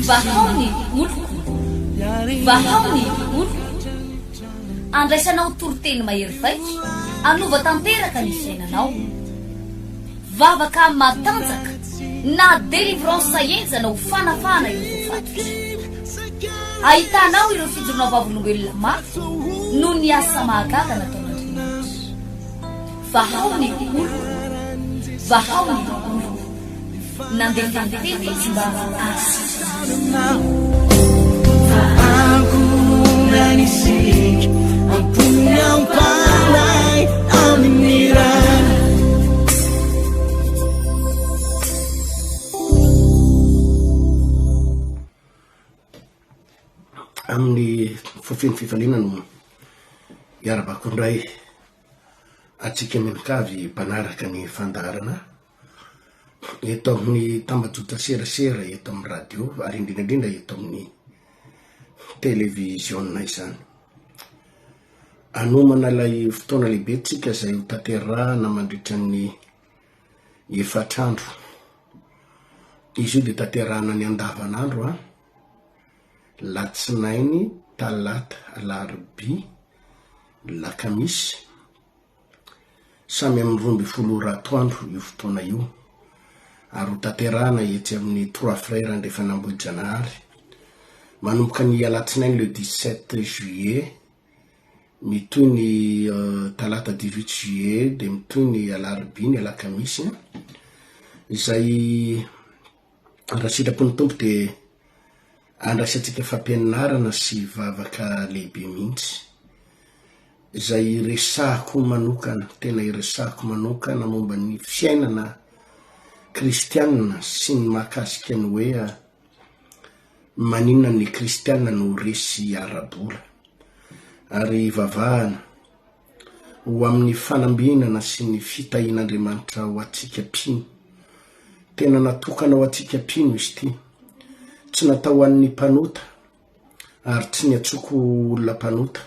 vahaony oloko vahaony oloko andraisanao toroteny mahery vaika anova tanteraka ny fiainanao vavaka matanjaka na delivrance enjana ho fanafana eo fatotra ahitanao ireo fijorona vavolombelona mafy no ny asa mahagaga nataon'andriamanitra vahaony oloko vahaony oloko nandefandefety izy mba anisik ampunyang pandai aminirana amin'ny fofeny fifaliana no iarabako indray atsika miankavy mpanaraka ny fandarana eto amin'ny tambajotra serasera eto amin'ny radio ary indrindraindrindra eto amin'ny televisionna izany anomana ilay fotoana lehibe tsika izay ho tanterahana mandritra ny efatrandro izy io dia tanterahana ny andavanandro a latsinainy talata alarobia lakamisy samy amin'ny 12 ratoandro io fotoana io ary ho tanterahana etsy amin'ny 3 frère andrefa nambojanahary manomboka ny alatsinainy le 17 juillet mitoy ny talata 18 juillet dia mitoy ny alarobia ny alakamisy izay raha sitrapony tompo dia andraisantsika fampianarana sy vavaka lehibe mihitsy izay resahako manokana tena iresahako manokana momba ny fiainana kristianina sy ny mahakasika ny hoe maninona ny kristianina no resy arabola ary vavahana ho amin'ny fanambinana sy ny fitahian'Andriamanitra ho atsika pino tena natokana ho atsika pino izy ty tsy natao an'ny mpanota ary tsy ny atsoko olona mpanota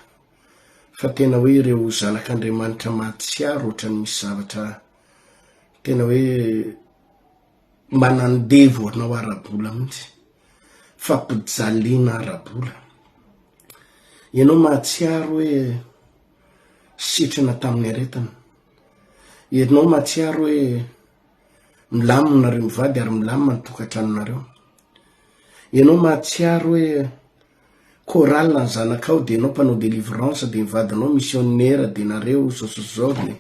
fa tena hoe ireo zanak'Andriamanitra mahatsiaro ohatra ny misy zavatra tena hoe manandevo anao arabola mihitsy fampijaliana arabola ianao mahatsiaro hoe sitrana tamin'ny aretana ianao mahatsiaro hoe milaminareo mivady ary milamina ny tokantranonareo ianao mahatsiaro hoe koralina ny zanakao dia ianao mpanao delivrance dia mivadinao missionnaire dia nareo zao dia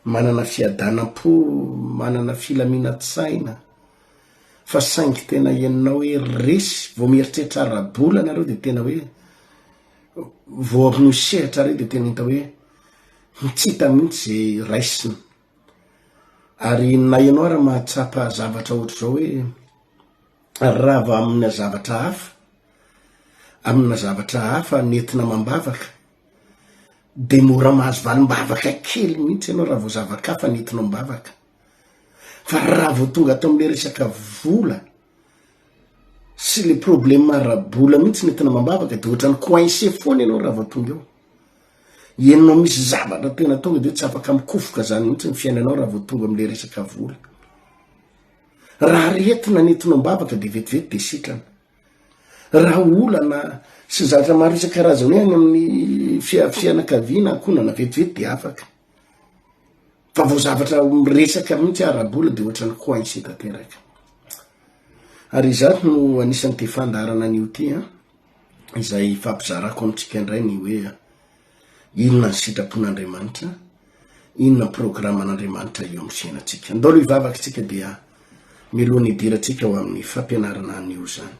manana fiadanam-po manana filaminatsaina fa saingy tena ianao hoe resy vao mieritreritra arabola nareo dia tena hoe vao miseratra reo dia tena hita hoe mitsita mihitsy zay raisina ary na ianao raha mahatsapa zavatra ohatra zao hoe rava amina zavatra hafa nentina mambavaka dia mora mahazo valim-bavaka kely mihitsy ianao raha vao zavakafa nentinao mambavaka fa raha vao tonga atao amin'le resaka vola sy le problème arabola mihitsy nentina mambavaka dia ohatra ny coincé foana ianao raha vao tonga eo ianao misy zavatra tena tonga dia tsy afaka mikofoka zany mihitsy ny fiainanao raha vao tonga amin'le resaka vola raha retina nentinao mambavaka dia vetivety dia sitrana raha olana sy zavatra maro isan-karazany hoe any amin'ny fianakaviana akonana vetivety dia afaka fa vao zavatra miresaka mihitsy arabola dia ohatra ny coincé tanteraka ary izato no anisan'ny te fandarana an'io ty izay fampizarako amintsika indray ny hoe inona ny sitrapon'Andriamanitra inona ny programan'Andriamanitra eo amin'ny fiainantsika andao aloha hivavakantsika dia milohan'ny idirantsika ho amin'ny fampianarana an'io zany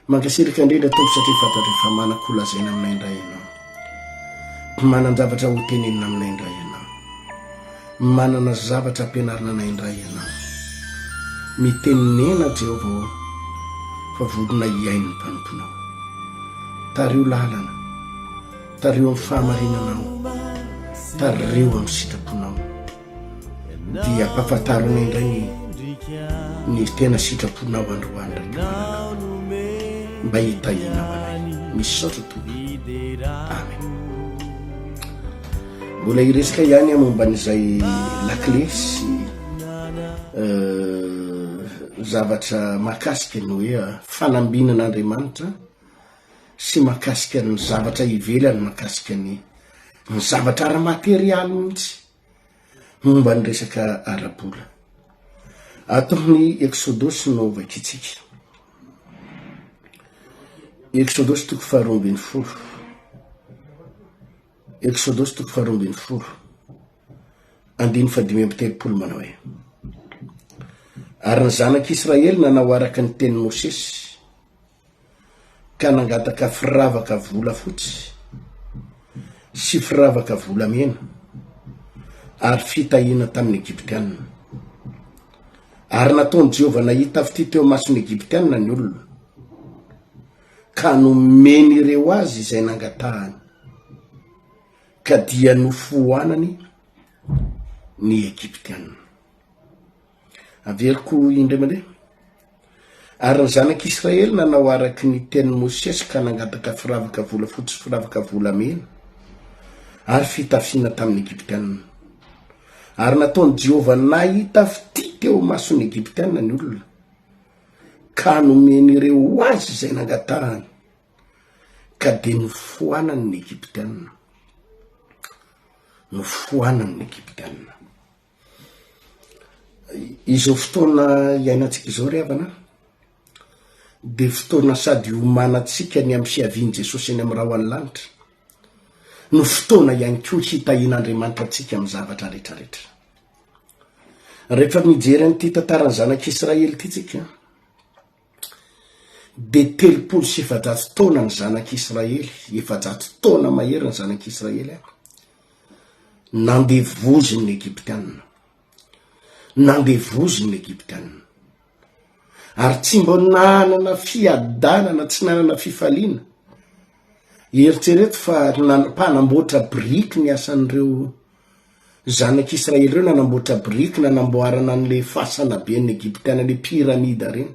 mankasirika indrindra tompo satria fantatra fa manakolazaina aminay indray ianao manan-javatra ho tenenina aminay indray ianao manana zavatra ampianarana anay indray ianao mitenenena Jehovah fa volona iainy ny mpanomponao tario lalana tario amin'ny fahamarinanao tario amin'ny sitraponao dia ampahafantarana indray ny tena sitraponao androany ndraiky mba hitahinao anay misy saotra toby amen mbola iresaka ihany momba n'izay lakle sy zavatra mahakasika ny hoe fanambinan'Andriamanitra sy mahakasika ny zavatra ivelany mahakasika ny zavatra ara-materialy mihitsy momba ny resaka ara-bola. Ataony Exodosy no vakitsika. Exodosy toko 12. Exodosy toko 12. Andiny 5:30 manao hoe: ary ny zanak'Israely nanao araka ny tenin'i Mosesy ka nangataka firavaka volafotsy sy firavaka volamena ary fitahiana tamin'ny Egyptianina. Ary nataony Jehovah nahita avy teo mason'ny Egyptianina ny olona ka nomeny ireo azy izay nangatahany ka dia nofoanany ny Egyptianina. Averiko indray mandeha. Ary ny zanak'Israely nanao araky ny tenin'i Mosesy ka nangataka firavaka volafotsy sy firavaka volamena ary fitafiana tamin'ny Egyptianina. Ary nataony Jehovah nahita avy teo mason'ny Egyptianina ny olona ka nomeny ireo azy izay nangatahany ka dia nofoanany ny Egyptianina. Nofoanany ny Egyptianina. Izao fotoana iainantsika izao ry havana dia fotoana sady homanantsika ny amin'ny fiavian'i Jesosy eny amin'ny raha ny lanitra, no fotoana ihany koa hitahian'Andriamanitra antsika amin'ny zavatra rehetrarehetra. Rehefa mijery an'ity tantarany zanak'Israely ity tsika dia 370 taona ny zanak'Israely, 700 taona mahery ny zanak'Israely nandevoziny ny Egyptianina. Nandevoziny ny Egyptianina. Ary tsy mba nanana fiadanana, tsy nanana fifaliana. Eritrereto fa mpanamboatra biriky ny asan'ireo zanak'Israely ireo, nanamboatra biriky nanamboarana an'le fasana be ny Egyptiana, le piramida reny.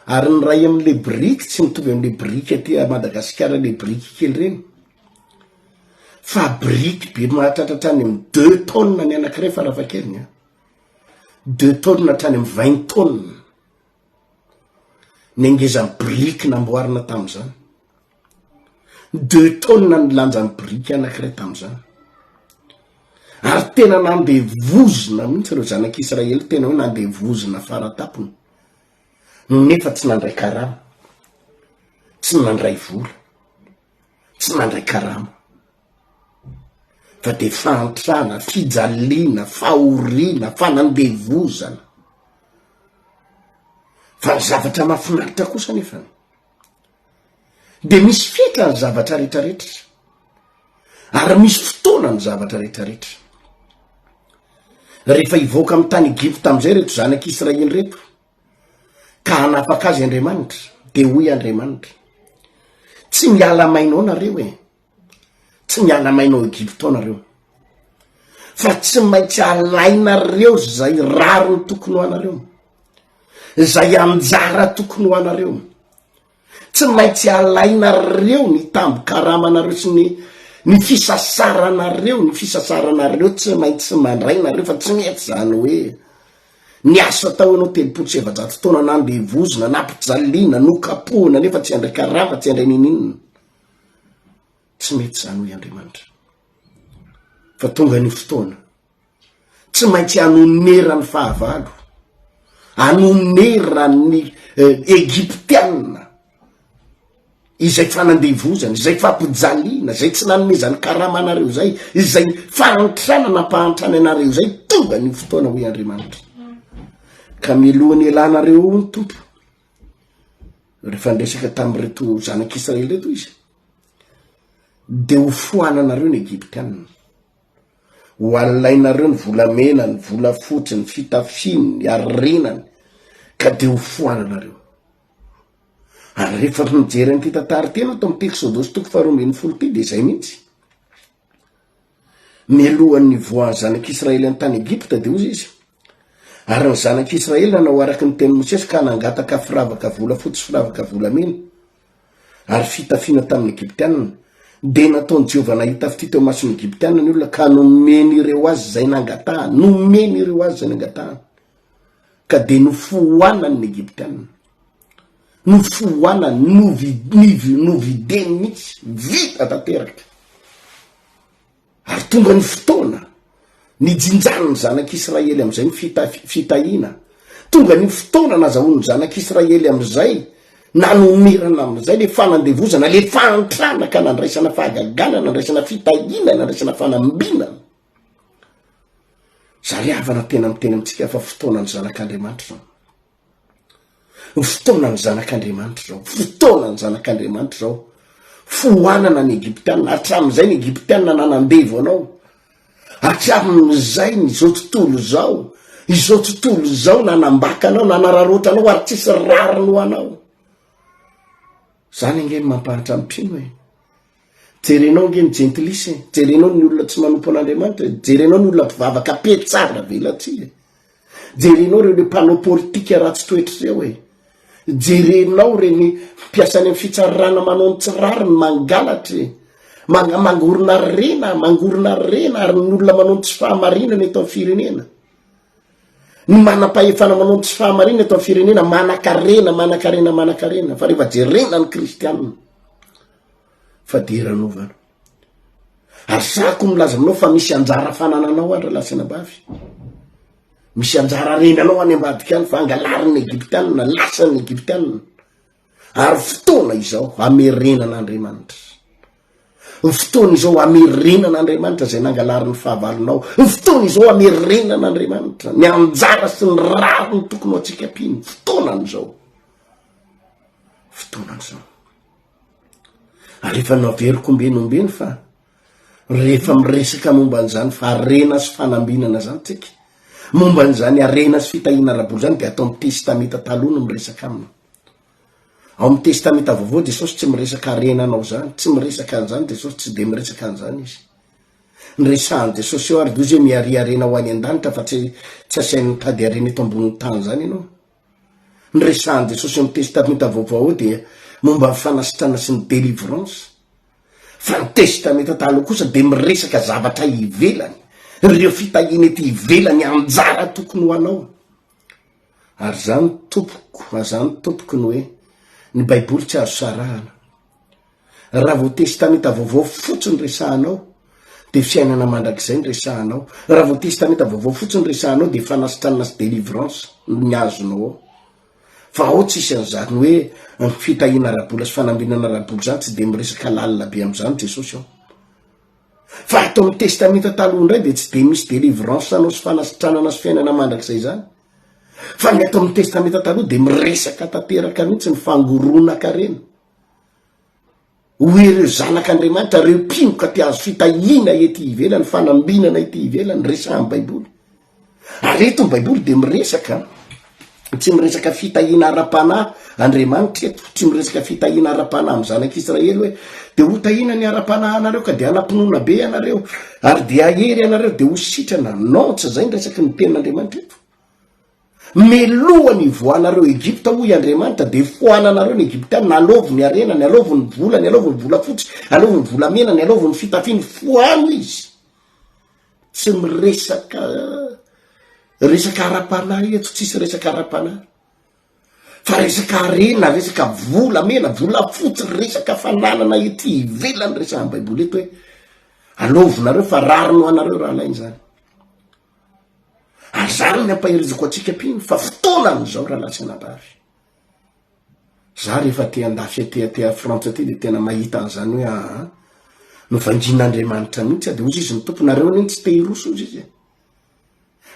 Ary ny ray amin'le biriky tsy mitovy amin'le biriky aty a Madagasikara, le biriky kely reny. Fa biriky be mahatratratra any amin'ny 2 tonnes ny anankiray farafahakeliny. 2 tonnes hatrany amin'ny 20 tonnes. Ny angezan'ny biriky namboarina tamin'izany. 2 tonnes ny lanjan'ny biriky anankiray tamin'izany. Ary tena nandevozina mihitsy ireo zanak'Israely, tena hoe nandevozina faratapony. Nefa tsy nandray karama, tsy nandray vola, tsy nandray karama. Fa dia fantrana, fijaliana, fahoriana, fanandevozana. Fa ny zavatra mahafinaritra kosa nefa dia misy fitra ny zavatra rehetrarehetra, ary misy fotoana ny zavatra rehetrarehetra. Rehefa hivoaka amin'ny tany Egypta amin'izay reto zanak'Israely reto ka hanapaka azy Andriamanitra, dia hoy Andriamanitra: tsy miala mainao nareo tsy miala mainao Egypta nareo, fa tsy maintsy alainareo zay raro ny tokony ho anareo, zay anjara tokony ho anareo. Tsy maintsy alainareo ny tambo-karamanareo sy ny fisasaranareo, ny fisasaranareo tsy maintsy mandray nareo, fa tsy mety zany hoe ny asa tao ianao 700 taona nandevozina, nampijaliana, nokapohina, nefa tsy andray karama, tsy andray nininina. Tsy mety zany hoe Andriamanitra. Fa tonga ny fotoana tsy maintsy hanonera ny fahavalo, hanonera ny Egyptianina izay fanandevozana, izay fampijaliana, izay tsy nanomezany karamanareo zay, izay fahantrana nampahantrana anareo zay. Tonga ny fotoana hoe Andriamanitra ka milohan'ny elanareo ny tompo. Rehefa ndresaka tamin'ireto zanak'Israely reto izy dia ho foananareo ny Egyptianina, ho alainareo ny volamena, ny volafotsy, ny fitafiny, ny arenany, ka dia ho foananareo. Ary rehefa mijery an'ity tantara tena ato amin'ny Exodosy toko 12 dia izay mihitsy. Mialohan'ny voan'ny zanak'Israely amin'ny tany Egypta dia hozy izy: ary ny zanak'Israely nanao araky ny tenin'i Mosesy ka nangataka firavaka volafotsy, firavaka volamena ary fitafiana tamin'ny Egyptianina. Dia nataony Jehovah nahita avy teo mason'ny Egyptianina ny olona ka nomeny ireo azy zay nangatahany, nomeny ireo azy zay nangatahany ka de nofoanany ny egyptianna nofoanany novideny mihitsy vita tanteraka ary tonga ny fotoana nijinjany ny zanak'Israely am'izay ny fitahina tonga ny fotoana nazahoany zanak'Israely am'izay nanomirana am'izay le fanandevozana le fantrana ka nandraisana fahagagana nandraisana fitahina nandraisana fanambinana zary havana tena miteny amitsika fa fotoanany zanak'Andriamanitra zao fotoanany zanak'Andriamanitra zao fotoanany zanak'Andriamanitra zao foanana ny egyptianna hatram'izay ny egyptianna nanandevo anao hatram'izay izao tontolo zao nanambaka anao nanararotra anao ary tsisy rariny ho anao zany angeny mampahatra mpino hoe jerenao ngeny gentilise jerenao ny olona tsy manompo an'Andriamanitra jerenao ny olona mpivavaka petsara velatsy jerenao reo le mpanao politika ratsy toetra zay hoe jerenao reny mpiasany amin'ny fitsarana manao ny tsirariny mangalatry mangorona rena ary ny olona manao ny tsy fahamarinana eto amin'ny firenena ny manam-pahefana manao ny tsy fahamarinana eto amin'ny firenena manakarena fa rehefa jerena ny kristianina fa deranovana ary sako milaza aminao fa misy anjara fanananao andra lasina bavy misy anjara renanao any ambadika any fa angalarin'ny egyptianina lasan'ny egyptianina ary fotoana izao amerenan'Andriamanitra fotoana izao amerenan'Andriamanitra zay nangalarin'ny fahavalonao fotoana izao amerenan'Andriamanitra ny anjara sy ny rariny tokony ho atsika piny fotoanan'izao ary efa naveriko ombenombeny fa rehefa miresaka momba an'izany fa arena sy fanambinana zany tsika momba an'izany arena sy fitahina araboly zany de atao amin'ny testameta taloha no miresaka aminy ao amin'ny testameta vaovao Jesosy tsy miresaka arenanao zany tsy miresaka an'izany Jesosy tsy de miresaka an'izany izy nyresahany Jesosy eo ary dozy hoe miaria arena ho any an-danitra fa tsy asainy mitady arena eto ambonin'ny tany zany ianao nyresahany Jesosy eo amin'ny testameta vaovao dia momba fanasitrana sy ny délivrance fa ny testameta taloha kosa de miresaka zavatra ivelany reo fitahina ety ivelany anjara tokony ho anao ary zany tompoko ny hoe ny baiboly tsy azo sarahana raha vo testameta vaovao fotsiny resahanao de fiainana mandrakizay ny resahanao raha vo testameta vaovao fotsiny resahanao de fanasitranana sy délivrance ny azonao ao fa ao tsisy an'izany hoe fitahina arabola sy fanambinana araboly zany tsy de miresaka lalina be am'izany Jesosy ao fa atao amin'ny testameta taloha indray de tsy de misy délivrance anao sy fanasitranana sy fiainana mandrakizay zany fa ny atao amin'ny testameta taloha de miresaka tanteraka mihitsy ny fangoronaka reny hoe reo zanak'Andriamanitra reo mpinoka ty azo fitahina ety ivelany fanambinana ety ivelany resahan'ny baiboly ary eto ny baiboly de miresaka tsy miresaka fitahina ara-panahy Andriamanitra eto tsy miresaka fitahina ara-panahy amin'ny zanak'Israely hoe de ho tahina ny ara-panahy anareo ka de anampinoana be anareo ary de ahery anareo de ho sitrana non tsy zay ny resaky ny tenin'Andriamanitra eto melohany voanareo Egypta hoy Andriamanitra de foananareo ny Egyptiana alovony arena ny alovony vola ny alovony vola fotsy alovony vola mena ny alovony fitafiny foano izy tsy miresaka ara-panahy eto tsisy resaka ara-panahy fa resaka arena resaka vola mena vola fotsy resaka fananana ety ivelany resahan'ny baiboly eto hoe alovonareo fa rarino anareo raha lainy zany ary zany ny ampahirizako atsika piny fa fotoanan'izao raha lasina bavy za rehefa te andafy te Frantsa ty de tena mahita an'izany hoe no vangin'Andriamanitra mihitsy de ozy izy ny tompo nareo aneny tsy te hiroso ozy izy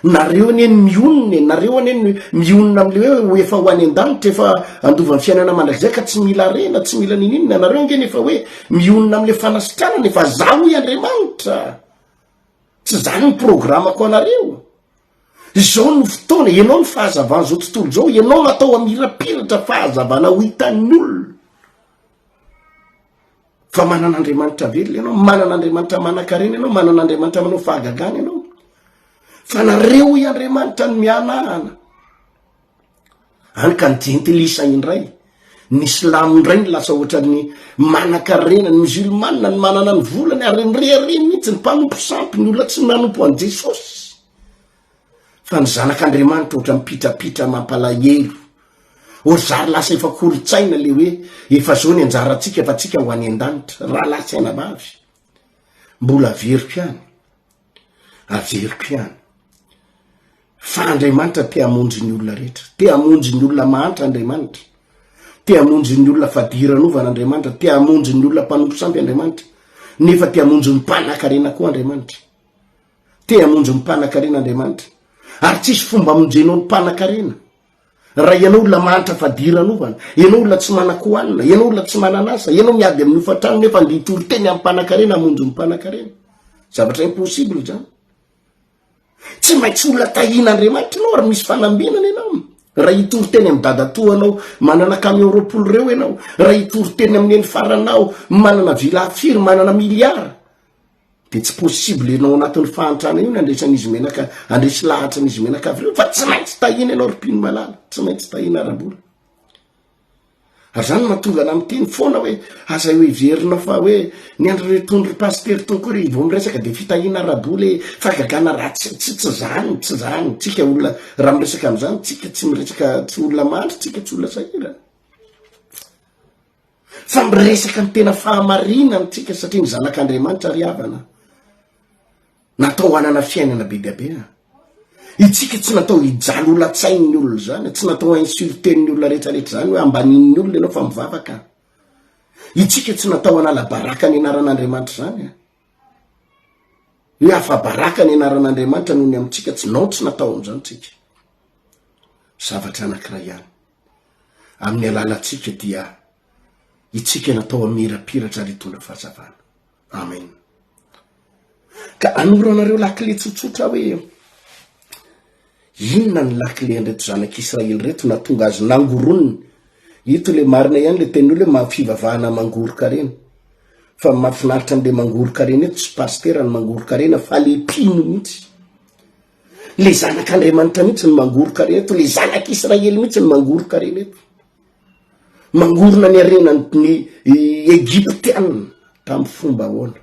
nareo aneny mionona nareo aneny mionona am'le hoe efa ho any an-danitra efa andovan'ny fiainana mandrakizay ka tsy mila rena tsy mila nininona nareo angeny efa hoe mionona am'le fanasitranana efa za hoy Andriamanitra tsy zany ny programako anareo zao no fotoana ianao ny fahazavana zao tontolo zao ianao natao amirapiratra fahazavana ho hitan'ny olona fa manan'Andriamanitra velona ianao manan'Andriamanitra manan-karena ianao manan'Andriamanitra manao fahagagana ianao fa nareo i Andriamanitra ny mianahana any ka ny jentilisa indray ny silamo indray ny lasa ohatra ny manan-karena ny musulmana ny manana ny volany ary nyrehare mihitsy ny mpanompo sampy ny olona tsy manompo an' Jesosy fa ny zanak'Andriamanitra ohatra mipitrapitra mampalahelo ory zary lasa efa kolotsaina le hoe efa zao ny anjarantsika fa tsika ho any an-danitra raha lasaina mavy mbola averiko ihany fa Andriamanitra te hamonjy ny olona rehetra, te hamonjy ny olona mahantra Andriamanitra, te hamonjy ny olona fadiranovana Andriamanitra, te hamonjy ny olona mpanompo samby Andriamanitra, nefa te hamonjy ny mpanan-karena koa Andriamanitra, te hamonjy ny mpanan-karena Andriamanitra, ary tsisy fomba hamonjenao ny mpanan-karena raha ianao olona mahantra fadiranovana, ianao olona tsy manan-kohanina, ianao olona tsy mananasa, ianao miady amin'ny hofantrano nefa anditory teny amin'ny mpanan-karena hamonjy ny mpanan-karena. Zavatra impossible zany. Tsy maintsy olona tahin'Andriamanitra ianao ary misy fanambinana ianao. Raha hitory teny amin'ny dadatoa anao manana camion roapolo reo ianao, raha hitory teny amin'ny eny faranao manana villa firy, manana miliara, de tsy possible ianao anatin'ny fahantrana io ny andresan'izy menaka, andresy lahatra an'izy menaka avy reo, fa tsy maintsy tahina ianao ry mpino malala, tsy maintsy tahina arabola. Ary zany mahatonga ana miteny foana hoe asa hoe verina fa hoe ny andro retondry paster tonkory vao miresaka de fitahina arabola fagagana raha tsy zany tsika olona raha miresaka am'izany tsika tsy miresaka tsy olona mandry, tsika tsy olona sahira fa miresaka ny tena fahamarinana tsika satria ny zanak'Andriamanitra ry havana natao hanana fiainana be dia be. Itsika tsy natao hijaly olatsain'ny olona zany, tsy natao insulten'ny olona rehetrarehetra zany hoe ambanin'ny olona ianao fa mivavaka. Itsika tsy natao hanala baraka ny anaran'Andriamanitra zany. Hoe afa baraka ny anaran'Andriamanitra noho ny amintsika, tsy natao am'izany tsika. Zavatra anankiray ihany. Amin'ny alalatsika dia itsika natao hamirapiratra ary hitondra fahazavana. Amen. Ka anoro anareo lakile tsotsotra hoe inona ny lakile andreto zanak'Israely reto natonga azy nangoroniny. Ito le marina ihany le tenin'olo hoe mahafivavahana mangoroka reny. Fa mahafinaritra an'le mangoroka reny eto tsy pastera ny mangoroka reny fa le mpino mihitsy. Le zanak'Andriamanitra mihitsy ny mangoroka reny eto, le zanak'Israely mihitsy ny mangoroka reny eto. Mangorona ny arenan'ny Egyptianina tamin'ny fomba ahoana.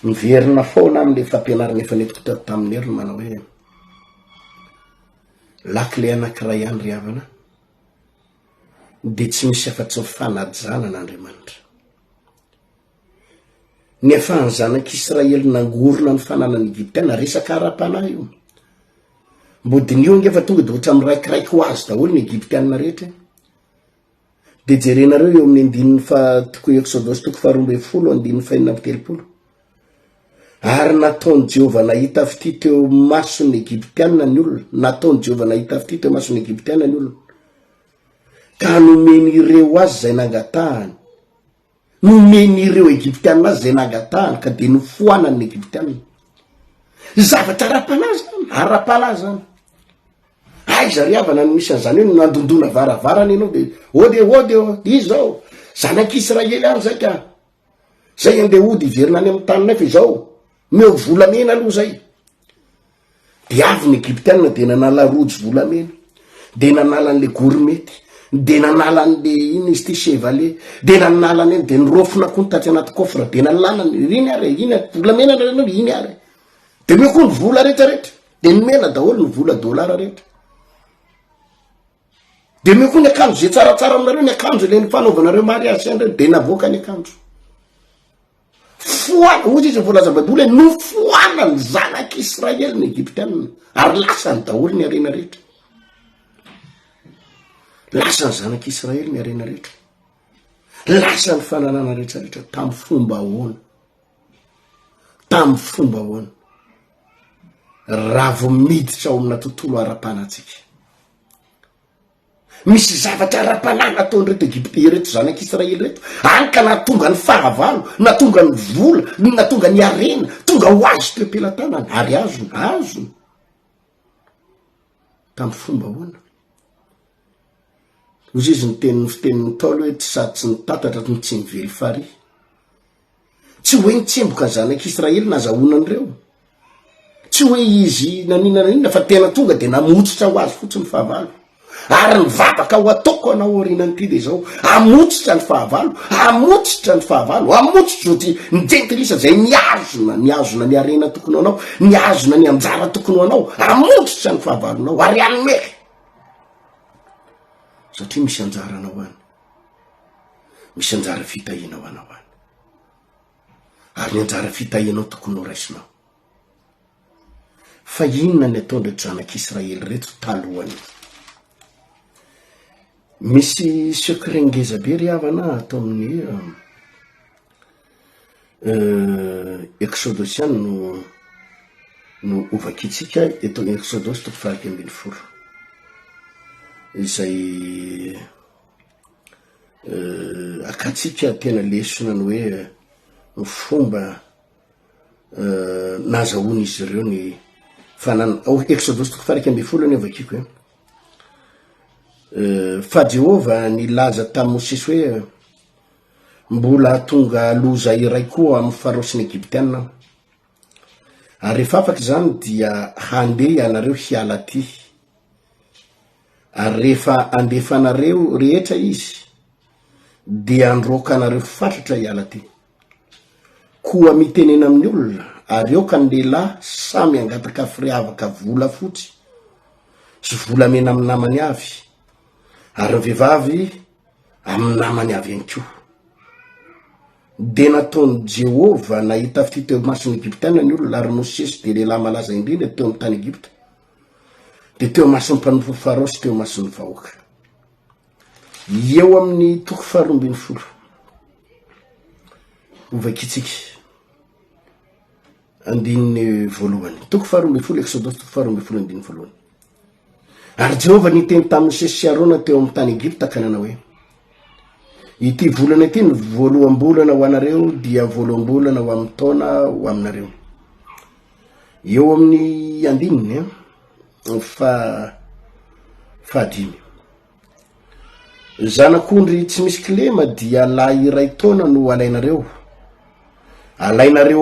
Miverina foana amin'le fampianarana efa netiko tamin'ny heriny manao hoe lakile anankiray ihany ry havana de tsy misy afa-tsy ny fanajana n'Andriamanitra. Ny ahafahan'ny zanak'Israely nangorona ny fananany Egyptiana resaka ara-panahy io. Mbodin'io angefa tonga de ohatra miraikiraiky ho azy daholo ny Egyptiana rehetra. De jerenareo eo amin'ny andininy toko Exodus toko 12 andininy 430. Ary nataony Jehovah nahita avy ty teo mason'ny Egyptiana ny olona, nataony Jehovah nahita avy ty teo mason'ny Egyptiana ny olona, ka nomen'ireo azy zay nangatahany, nomen'ireo Egyptiana azy zay nangatahany ka de nofoanany Egyptiana. Zavatra ara-panahy zany. Aiza ry havana ny misy an'izany hoe nandondona varavarana ianao de ode izao zanak'Israely any zay ka zay andeha ody iverina any amin'ny tany nefa izao meo volamena aloha zay. De avy ny Egyptiana de nanala rojo volamena, de nanala an'le gourmety, de nanala an'le iny izy ty chevalier, de nanala any de nirofona koa tatry anaty coffre, de nalana iny ary volamena nanao iny ary. De meo koa ny vola rehetrarehetra, de nomena daholo ny vola dolara rehetra. De meo koa ny akanjo zay tsaratsara aminareo, ny akanjo le fanaovanareo mariage andreo de navoaka ny akanjo. Foana, ozy izy voalaza Baiboly hoe nofoana ny zanak'Israely ny Egyptiana ary lasany daholo ny arena rehetra. Lasany zanak'Israely ny arena rehetra. Lasany fananana rehetrarehetra tamin'ny fomba ahoana. Tamin'ny fomba ahoana. Raha vao miditra ao amina tontolo ara-panatsika. Misy zavatra ara-panahy nataony reto Egypte reto zanak'Israely reto. Anka natonga ny fahavalo, natonga ny vola, natonga ny arena, tonga ho azo teo am-pelantanany ary azo. Tamin'ny fomba ahoana. Ozy izy ny fitenin'ny Paoly hoe tsy sady tsy nitantatra ny tsy mively fary. Tsy hoe nitsemboka ny zanak'Israely nazahoanan'ireo. Tsy hoe izy nanina fa tena tonga de namotsitra ho azy fotsiny fahavalo. ary ny vavaka ho ataoko anao orinanyity de zao amotsitra ny fahavalo, amotsitra ny fahavalo, amotsitra zao ty ny jentilisa zay niazona ny arena tokony anao, niazona ny anjara tokony anao, amotsitra ny fahavalonao ary anome satria misy anjara anao any, misy anjara fitahinao anao any, ary ny anjara fitahinao tokony ho raisinao. Fa inona ny ataondreto zanak'Israely reto talohany? Misy secret ngeza be ry havana atao amin'ny Exodosian no ovakitsika eto Exodus 1:20 izay akatsika tena lesona ny hoe ny fomba nazahoany izy ireo ny fanana Exodus 1:20 ny ovakiko fa Jehova nilaza tamin'ny Mosesy hoe mbola tonga loza iray koa amin'ny farosy ny Egyptianina, ary rehefa afaka zany dia handeha ianareo hiala ty, ary rehefa andefanareo rehetra izy dia androaka anareo fatratra hiala ty, koa mitenena amin'ny olona ary eo ka ny lehilahy samy angataka firavaka vola fotsy sy volamena amin'ny namany avy, ary ny vehivavy amin'ny namany avy ihany koa. De nataony Jehova nahita fity teo mason'ny Egyptianina ny olona, ary Mosesy de lehilahy malaza indrindra teo amin'ny tany Egypta, de teo mason'ny mpanompo Farao sy teo mason'ny vahoaka. Eo amin'ny 2:20 ovakitsika andininy voalohany, 2:20 Exodus 2:20 ary Jehova niteny tamin'ny Mosesy sy Arona teo amin'ny tany Egypta ka nanao hoe ity volana ity ny voaloham-bolana ho anareo dia voaloham-bolana ho amin'ny taona ho aminareo. Eo amin'ny andininy fahadimy, zanak'ondry tsy misy kilema dia lahy iray taona no alainareo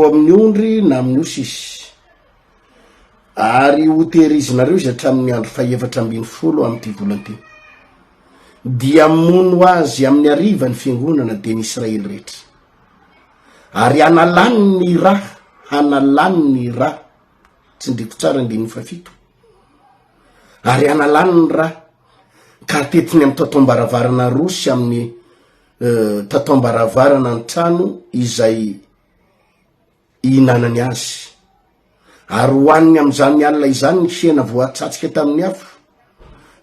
amin'ny ondry na amin'ny osisy, ary ho tehirizinareo izy hatramin'ny andro 440 amin'ity volana ity, dia mono azy amin'ny ariva ny fiangonana de ny Israely rehetra, ary hanalany ny raha tsy ndriko tsara andininy 7, ary hanalany ny raha ka tetiny amin'ny tatom-baravarana roa sy amin'ny tatom-baravarana ny trano izay ihinanany azy, ary hoaniny amin'izany alina izany ny hena voatsatsika tamin'ny afo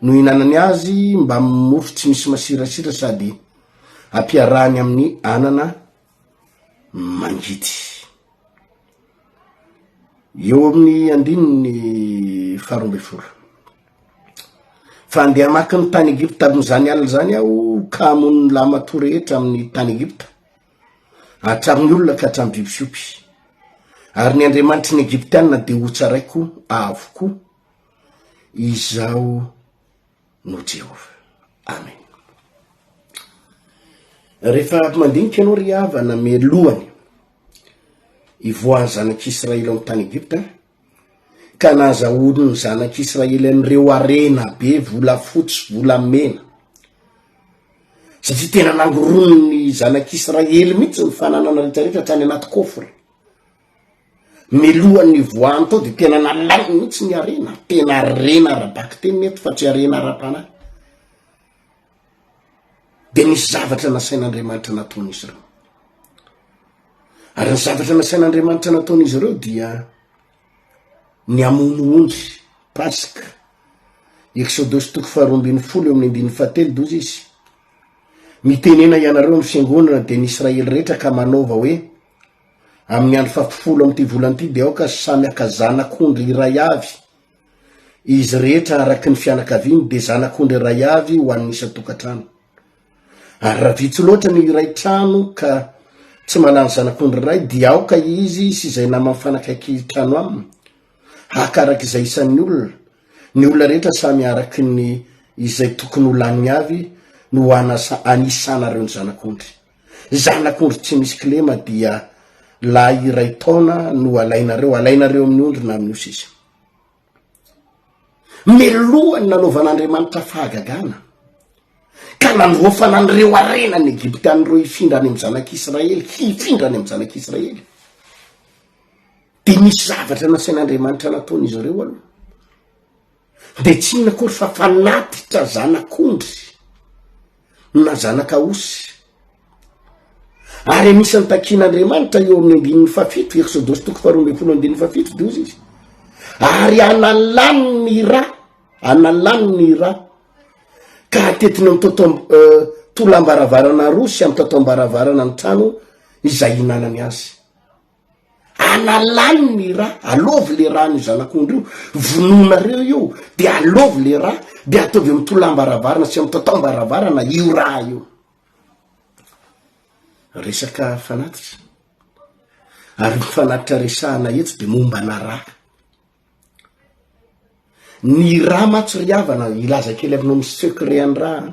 no ihinanany azy mba mofo tsy misy masirasira sady ampiarahany amin'ny anana mangidy. Eo amin'ny andininy 12 fa andeha maka ny tany Egypta amin'izany alina zany aho ka hamono ny lamato rehetra amin'ny tany Egypta hatramin'ny olona ka hatramin'ny biby fiopy, ary ny Andriamanitry ny Egyptianina de ho tsaraiko avokoa, izao no Jehova. Amen. Rehefa mandinika ianao ry havana melohany ivoahan'ny zanak'Israely amin'ny tany Egypta ka nazahoany ny zanak'Israely amin'ireo arena be vola fotsy vola mena, satria tena nangoronony ny zanak'Israely mihitsy ny fananana rehetrarehetra hatrany anaty kofra. Melohany voahany tao de tena nalainy mihitsy ny arena, tena arena arabaky teny eto fa tsy arena ara-panahy. De nisy zavatra nasain'Andriamanitra nataon'izy ireo, ary ny zavatra nasain'Andriamanitra nataon'izy ireo dia ny amono ondry Pasika. Exodus 2:20 eo amin'ny 7 izy mitenena ianareo amin'ny fiangonana de ny Israely rehetra ka manaova hoe amin'ny andro 40 amin'ity volana ity de aoka samy aka zanak'ondry iray avy izy rehetra araky ny fianakaviany, de zanak'ondry iray avy ho an'ny isa-tokantrano, ary raha vitsy loatra ny iray trano ka tsy manano zanak'ondry iray dia aoka izy sy izay nama mifanakaiky trano aminy hakarak' izay isan'ny olona, ny olona rehetra samy araky ny izay tokony ho laniny avy no anisanareo ny zanak'ondry tsy misy kilema dia lahy iray taona no alainareo amin'ny ondry na amin'ny osisy. melohany nanaovan'andriamanitra fahagagana ka nandroafana an'ireo arenany Egyptian'ireo hifindrany amin'ny zanak'Israely, hifindrany amin'ny zanak'Israely. De misy zavatra nasain'andriamanitra nataon'izy ireo aloha, de tsy inona kory fa fanatitra zanak'ondry na zanak'aosy. Ary misy nitakian'andriamanitra eo amin'ny 17 Exodosy 2:17 de ozy izy. Ary analany ny ra ka atetiny amin'ny tolam-baravarana roa sy amin'ny tatom-baravarana ny trano izay hinanany azy. Analany ny ra, alovy le ra ny zanak'ondry io, vononareo io de alovy le ra de ataovy amin'ny tolam-baravarana sy amin'ny tatom-baravarana io ra io. Resaka fanatitra, ary mifanatitra resahana etsy de momba na ra. Ny ra matso ry havana, ilaza kely aminao amin'ny secret any ra.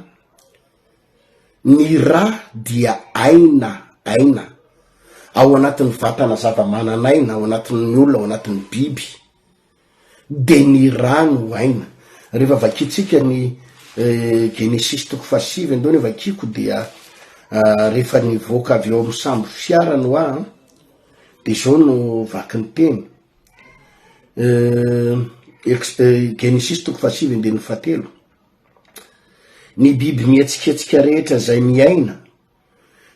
Ny ra dia aina ao anatin'ny vatana zava-mananaina, ao anatin'ny olona, ao anatin'ny biby. De ny ra no aina. Rehefa vakitsika ny Genesis 7 ndao ny vakiko dia rehefa nivoaka avy eo amin'ny sambo fiara no de zao no vaky ny teny. Genesis 7 de ny 7. Ny biby mihetsiketsika rehetra zay miaina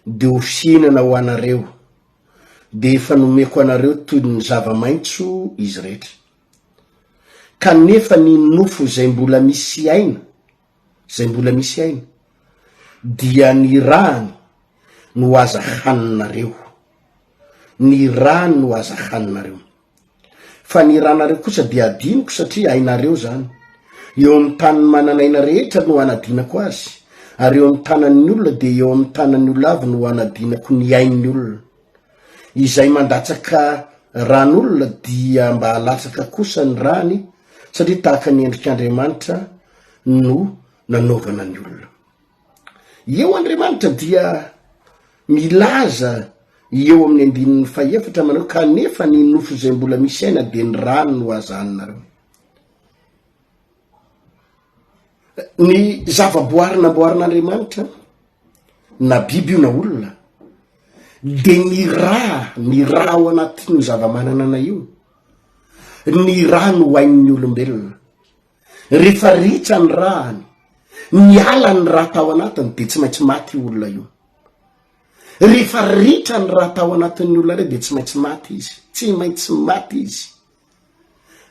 de ho fihinana ho anareo, de efa nomeko anareo toy ny zava-maitso izy rehetra. Kanefa ny nofo zay mbola misy aina, dia ny rany no aza haninareo, ny rany no aza haninareo. Fa ny ranareo kosa dia adinoko satria ainareo zany. Eo amin'ny tanany mananaina rehetra no anadinako azy, ary eo amin'ny tanan'ny olona de eo amin'ny tanan'ny olona avy no anadinako ny ain'ny olona. Izay mandatsaka ran'olona dia mba halatsaka kosa ny rany, satria tahaka ny endrik'Andriamanitra no nanaovana ny olona. Eo Andriamanitra dia milaza eo amin'ny 14 manao, kanefa ny nofo zay mbola misy aina de ny rano no azahanareo. Ny zavaboary namboarin'Andriamanitra na biby io na olona, de ny ra ao anatin'ny zava-mananana io, ny ra no ain'ny olombelona. Rehefa ritra ny rany, miala ny ra tao anatiny de tsy maintsy maty olona io. Rehefa ritra ny ra tao anatin'ny olona re de tsy maintsy maty izy, tsy maintsy maty izy.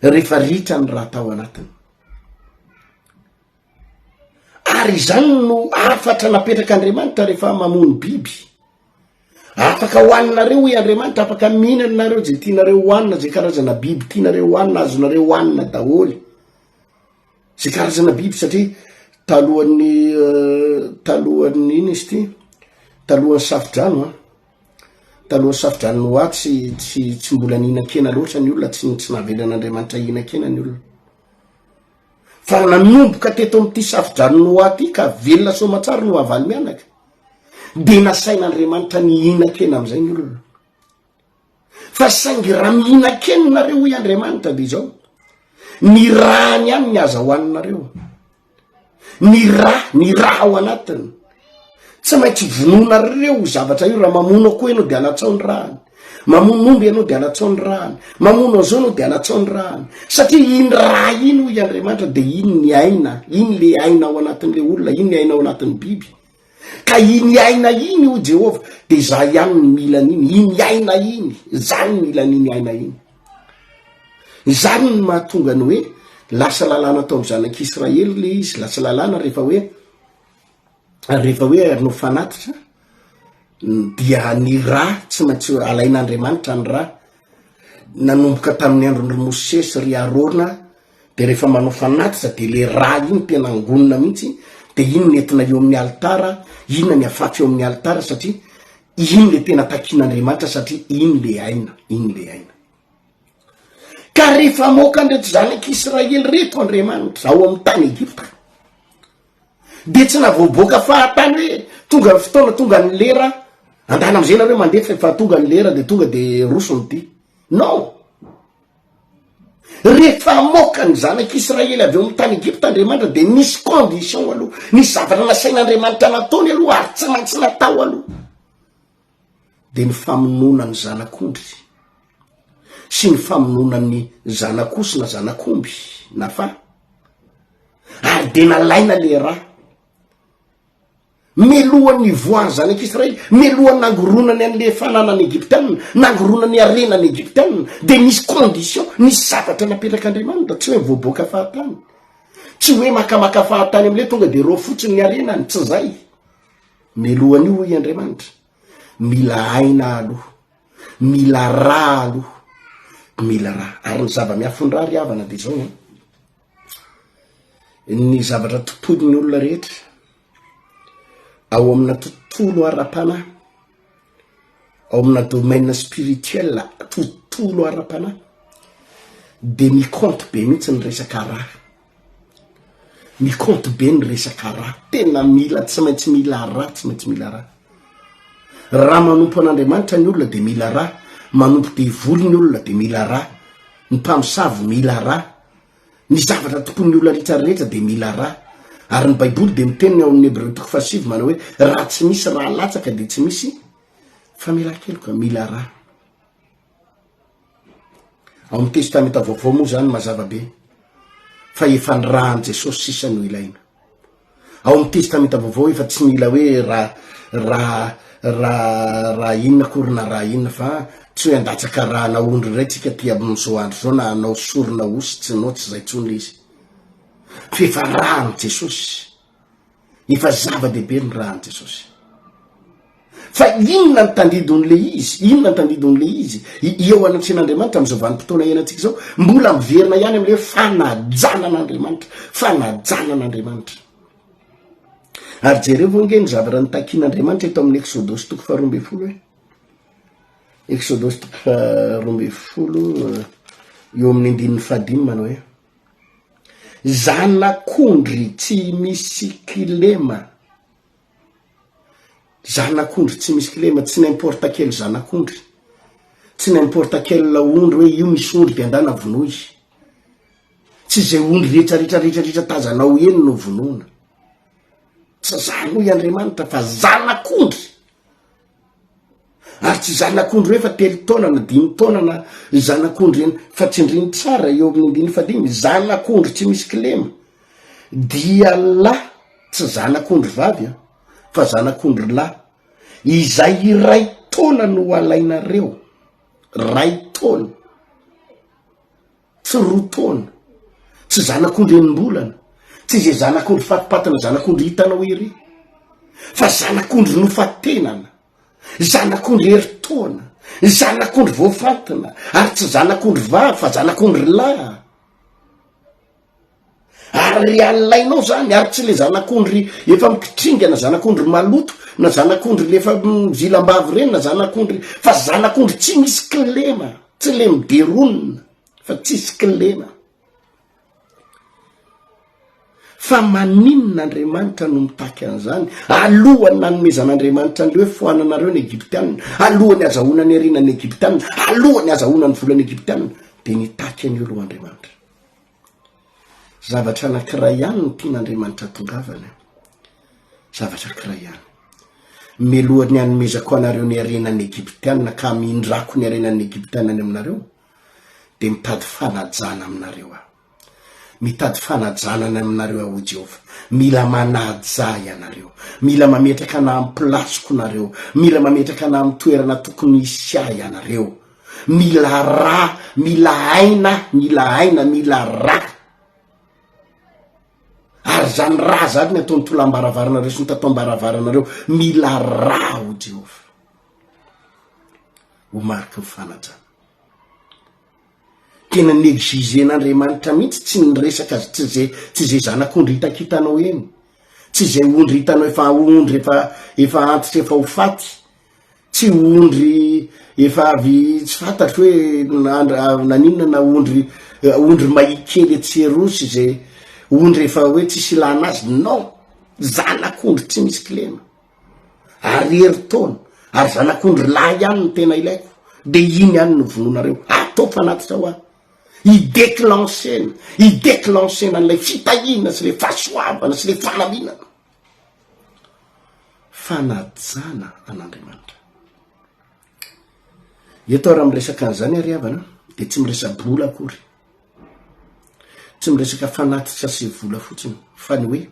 Rehefa ritra ny ra tao anatiny. Ary zany no afatra napetrak'Andriamanitra rehefa mamono biby. Afaka hoaninareo i Andriamanitra, afaka mihinanareo zay tianareo hoanina, zay karazana biby tianareo hoanina, azonareo hoanina daholy. Zay karazana biby, satria talohan'ny ino izy ty? Talohan'ny safidrano no tsy mbola nihinan-kena loatra ny olona, tsy navelan'Andriamanitra hihinan-kena ny olona. Fa nanomboka teto amin'ity safidrano no aty ka velona soamatsara no avaly mianaka, de nasain'Andriamanitra ny hihinan-kena am'izay ny olona. Fa saingy raha mihinan-kena nareo i Andriamanitra de zao, ny rany ihany ny aza hoaninareo, ny ra ao anatiny. Tsy maintsy vononareo zavatra io. Raha mamono akoho ianao de alatsao ny rany, mamono omby ianao de alatsao ny rany, mamono an'izao ianao de alatsao ny rany, satria iny ra iny hoy Andriamanitra de iny ny aina, iny le aina ao anatin'le olona, iny le aina ao anatin'ny biby. Ka iny aina iny ho Jehova de za ihany ny milan'iny, iny aina iny, zany milan'iny aina iny. Zany ny mahatonga ny hoe lasa lalàna tao amin'ny zanak'Israely le izy, lasa lalàna rehefa hoe no fanatitra dia ny ra tsy maintsy alain'Andriamanitra ny ra. Nanomboka tamin'ny andron'ny Mosesy ry Arona, de rehefa manao fanatitra de le ra iny tena angonina mihitsy, de iny nentina eo amin'ny altara, iny ny afatsy eo amin'ny altara, satria iny le tena takian'Andriamanitra, satria iny le aina. Ka rehefa moka andreto zanak'Israely reto Andriamanitra ao amin'ny tany Egypta, de tsy navoaboaka fahatany hoe tonga fotoana, tonga ny lera andana am'izay nareo mandefa, fa tonga ny lera de tonga de roso ny ty. Non, rehefa moka ny zanak'Israely avy eo amin'ny tany Egypta Andriamanitra de nisy condition aloha, nisy zavatra nasain'Andriamanitra nataony aloha ary tsy maintsy natao aloha, de ny famonoana ny zanak'ondry sy ny famonoana ny zanak'osy na zanak'omby nafa, ary de nalaina le raha melohan'ny voany zanak'Israely, melohan'ny nangoronany an'le fananany Egyptianina, nangoronany arenany Egyptianina, de nisy condition, nisy zavatra napetrak'Andriamanitra, tsy hoe voaboaka fahatany, tsy hoe makamaka fahatany am'le tonga de ro fotsiny ny arenany, tsy zay. Melohany io i Andriamanitra, mila aina aloha, mila raha aloha, mila raha. Ary ny zava-miafony ry havana de zao ny zavatra totoiny olona rehetra ao amina tontolo ara-panahy, ao amina domaine spirituel, tontolo ara-panahy, de miconte be mihitsy ny resaka raha, miconte be ny resaka raha, tena mila, tsy maintsy mila raha, tsy maintsy mila raha. Raha manompo an'Andriamanitra ny olona de mila raha, manompo devoly ny olona de mila raha, ny mpamosavy mila raha, ny zavatra tokon'ny olona rehetrarehetra de mila raha. Ary ny Baiboly de miteniny ao amin'ny Hébreux 7 manao hoe raha tsy misy raha latsaka de tsy misy famelan-keloka, mila raha. Ao amin'ny testamenta vaovao moa zany mazava be fa efa ny raha an Jesosy sisa no ilaina. Ao amin'ny testamenta vaovao efa tsy mila hoe raha inona korona raha inona, fa tsy hoe andatsaka raha naondry ray tsika ty amin'izao andro zao na anao sorona osy tsy nao tsy zay tsony izy. Fa efa raha an Jesosy, efa zava-dehibe ny raha an Jesosy. Fa inona ny tandidon'le izy, inona ny tandidon'le izy eo anatren'Andriamanitra am'izao vanim-potoana iainantsika zao, mbola miverina ihany am'le fanajanan'Andriamanitra, fanajanan'Andriamanitra. Ary jereo vonge ny zavatra nitakian'Andriamanitra eto amin'ny Exodosy 12 hoe Exodosy 12 eo amin'ny 15 manao hoe zanak'ondry tsy misy kilema, zanak'ondry tsy misy kilema, tsy n'importe quel zanak'ondry, tsy n'importe quel ondry hoe io misy ondry de andana vonoy, tsy zay ondry rehetrarehetrarehetrarehetra tazanao eny no vonoina, tsy zany hoy Andriamanitra fa zanak'ondry. Ary tsy zanak'ondry hoe fa 3 taona na 5 taona na zanak'ondry eny fa tsindriny tsara eo amin'ny 15, zanak'ondry tsy misy kilema dia lahy, tsy zanak'ondry vavy fa zanak'ondry lahy, izay iray taona no alainareo, ray taona, tsy 2 taona, tsy zanak'ondry enim-bolana, tsy zay zanak'ondry fatipatana, zanak'ondry hitanao ery, fa zanak'ondry nofatenana, zanak'ondry herintaona, zanak'ondry voafantina, ary tsy zanak'ondry vavy fa zanak'ondry lahy. Ary alainao zany, ary tsy le zanak'ondry efa mikitringana, zanak'ondry maloto na zanak'ondry lefa vilam-bavy reny na zanak'ondry, fa zanak'ondry tsy misy kilema, tsy le mideronina fa tsisy kilema. Fa maninon'Andriamanitra no mitaky an'izany alohany nanomezan'Andriamanitra an'le hoe foananareo ny Egyptianina, alohany azahoana ny arenany Egyptianina, alohany azahoana ny volany Egyptianina, de nitaky an'io aloha Andriamanitra. Zavatra anankiray ihany no tian'Andriamanitra tongavana, zavatra anankiray ihany. Melohany hanomezako anareo ny arenany Egyptianina ka mindrako ny arenany Egyptianina aminareo, de mitady fanajana aminareo aho, mitady fanajanana aminareo aho Jehova. Mila manaja ianareo, mila mametraka ana amin'ny plasiko nareo, mila mametraka ana amin'ny toerana tokony hisy ahy ianareo, mila raha, mila aina, mila raha. Ary zany raha zany ny ataony tolam-baravaranareo sy ny tatom-baravaranareo, mila raha o Jehova, ho mariky ny fanajana. Tena negligen'Andriamanitra mihitsy tsy nyresaka, tsy zay zanak'ondry hitakitanao eny, tsy zay ondry hitanao efa ondry efa antitra efa ho faty, tsy ondry efa avy tsy fantatry hoe naninona na ondry mahikely etserosy zay ondry efa hoe tsisy ilana azy. Non, zanak'ondry tsy misy kilema, ary herintaona, ary zanak'ondry lahy ihany no tena ilaiko, de iny ihany no vononareo, atao fanatitra ho ahy. idéclenchena n'ilay fitahina sy le fahasoavana sy le fanaminana fanajana an'Andriamanitra. Eto raha miresaka an'izany ary havana de tsy miresaka bola akory, tsy miresaka fanatitra sy vola fotsiny, fa ny hoe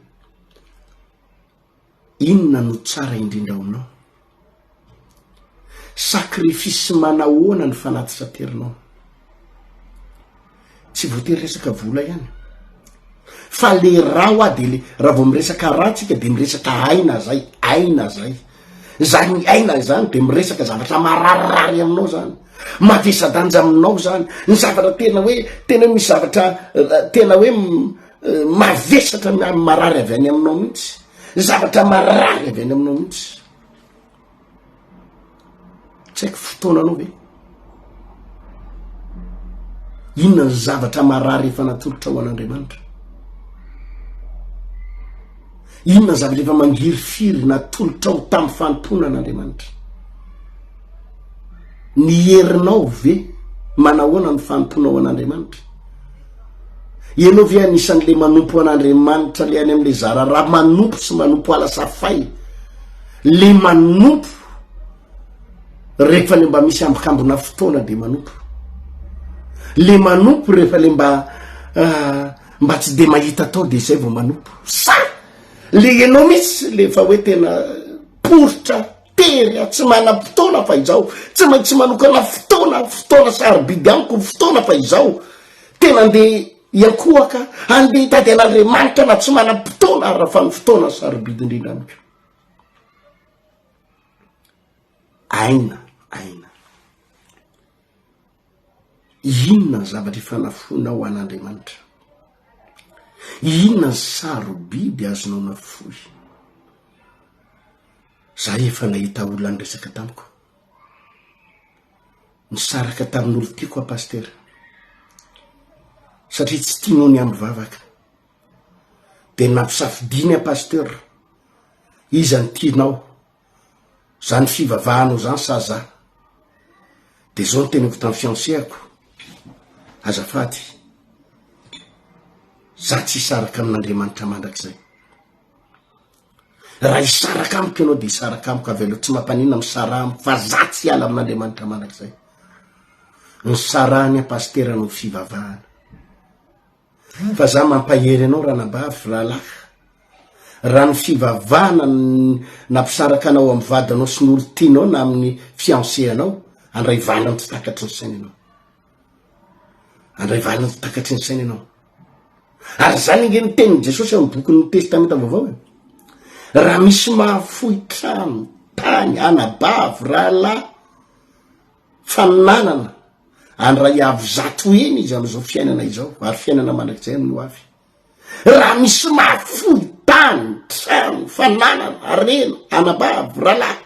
inona no tsara indrindra aminao, sakrifisy manahoana ny fanatitra terinao. Tsy voatery resaka vola ihany, fa le raha de le raha vao miresaka raha tsika de miresaka aina zay zany aina zany de miresaka zavatra mararirary aminao zany, mavesa-danja aminao zany, ny zavatra tena misy zavatra tena hoe mavesatra marary avy any aminao mihitsy, zavatra marary avy any aminao mihitsy. Tsy haiko fotoananao ve inona ny zavatra marary efa natolotra ho an'Andriamanitra, inona ny zavatra efa mangirifiry natolotra ho tamin'ny fanontona an'Andriamanitra. Ny herinao ve manahoana ny fanontona ho an'Andriamanitra? Ianao ve anisan'le manompo an'Andriamanitra le any amin'le zara raha manompo sy manompo alasa fay, le manompo rehefa le mba misy ambikambona fotoana de manompo, le manompo rehefa le mba tsy de mahita tao de zay vao manompo. Sa le ianao mihitsy lefa hoe tena poritra tery tsy manam-potoana fa izao, tsy maintsy manokana fotoana sarobidy amiko fotoana fa izao tena andeha iankohaka andeha hitady an'Andriamanitra na tsy manam-potoana raha fa ny fotoana sarobidy indrindra amiko. Aina inona ny zavatra ifanafona ho an'Andriamanitra, inona ny sarobidy azonao nafoy. Zay efa nahita olona nyresaka tamiko, nisaraka tamin'olo tiako a pastera, satria tsy tianao ny amby vavaka de nampisafidiny a pastera, iza ny tianao, zany fivavahanao zany sa za. De zao ny tenako tamin'ny fianseako, azafady za tsy isaraka amin'Andriamanitra mandrakizay. Raha isaraka amiko ianao de isaraka amiko avy aloha, tsy mampanina misara amiko fa za tsy ala amin'Andriamanitra mandrakizay. Ny sarany a pastera no fivavahana, fa za mampahery anao raha nabavy raha lahy, raha ny fivavahana nampisaraka anao amin'ny vadanao sy ny olo tianao na amin'ny fiancé anao, andray valina tsy takatry ny saina anao, andray valina tsy takatry ny saina anao. Ary zany nge ny tenin'i Jesosy amin'ny bokin'ny testamenta vaovao, raha misy mahafoy trano, tany, anabavy, rahalahy, fananana, andray avy zato eny izy amin'izao fiainana izao, ary fiainana mandrakizay amin'ny ho avy. Raha misy mahafoy tany, trano, fananana, arena, anabavy, rahalahy,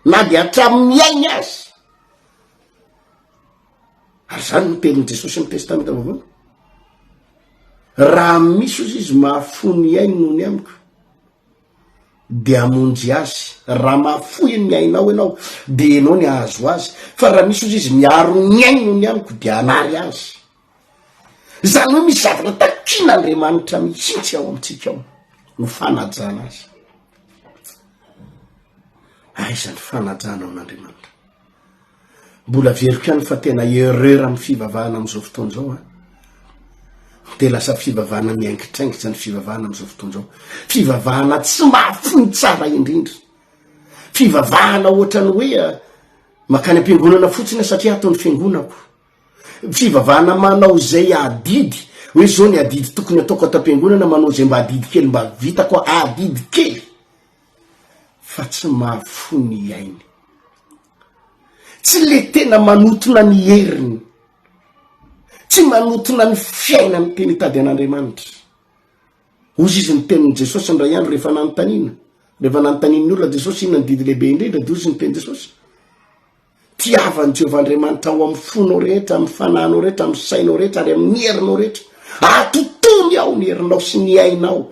na de hatramin'ny ainy azy. Ary zany ny tenin'i Jesosy amin'ny testamenta vaovao, raha misy ozy izy mahafony ainy noho ny amiko de amonjy azy, raha mahafoy ny ainao ianao de enao ny ahazo azy, fa raha misy ozy izy miaro ny ainy noho ny amiko de anary azy. Zany hoe misy zavatra takian'Andriamanitra mihitsy ao amintsika ao no fanajana azy. Aiza ny fanajana amin'Andriamanitra? Mbola veriko ihany fa tena erreur amin'ny fivavahana amin'izao fotoana zao de lasa fivavahana miaingitraingitra ny fivavahana amin'izao fotoana zao, fivavahana tsy mahafoy tsara indrindra, fivavahana ohatrany hoe makany am-piangonana fotsiny satria ataon'ny fiangonako, fivavahana manao zay adidy hoe zao ny adidy tokony ataoko ato am-piangonana, manao zay mba adidy kely mba vitako adidy kely, fa tsy mahafoy ny ainy, tsy le tena manotona ny heriny, tsy manotona ny fiaina ny teny hitady an'Andriamanitra. Ozy izy ny tenin'i Jesosy ndray andro rehefa nanontaniany olona Jesosy inona ny didy lehibe indrindra, de ozy ny teny Jesosy, tiavan'i Jehovah Andriamanitra ao amin'ny fonao rehetra, amin'ny fanahinao rehetra, amin'ny sainao rehetra, ary amin'ny herinao rehetra, atotony ao ny herinao sy ny ainao.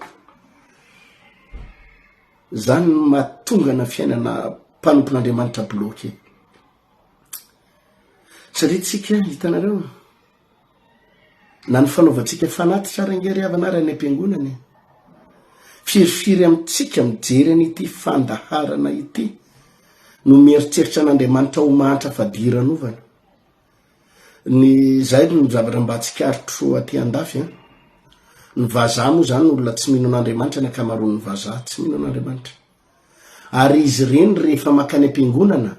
Zany mahatonga na fiainana mpanompon'Andriamanitra bloqué. Satria tsika hitanareo na ny fanaovantsika fanaty tsara ingery avana ray ny ampiangonany firifiry amitsika mijery anyity fandaharana ity no mieritreritra an'Andriamanitra ho mahatra fadiranovana ny zay no zavatra mba tsikaritro aty andafy ny vazaha moa zany olona tsy mino an'Andriamanitra ny akamaroan'ny vazaha tsy mino an'Andriamanitra ary izy reny rehefa makany ampiangonana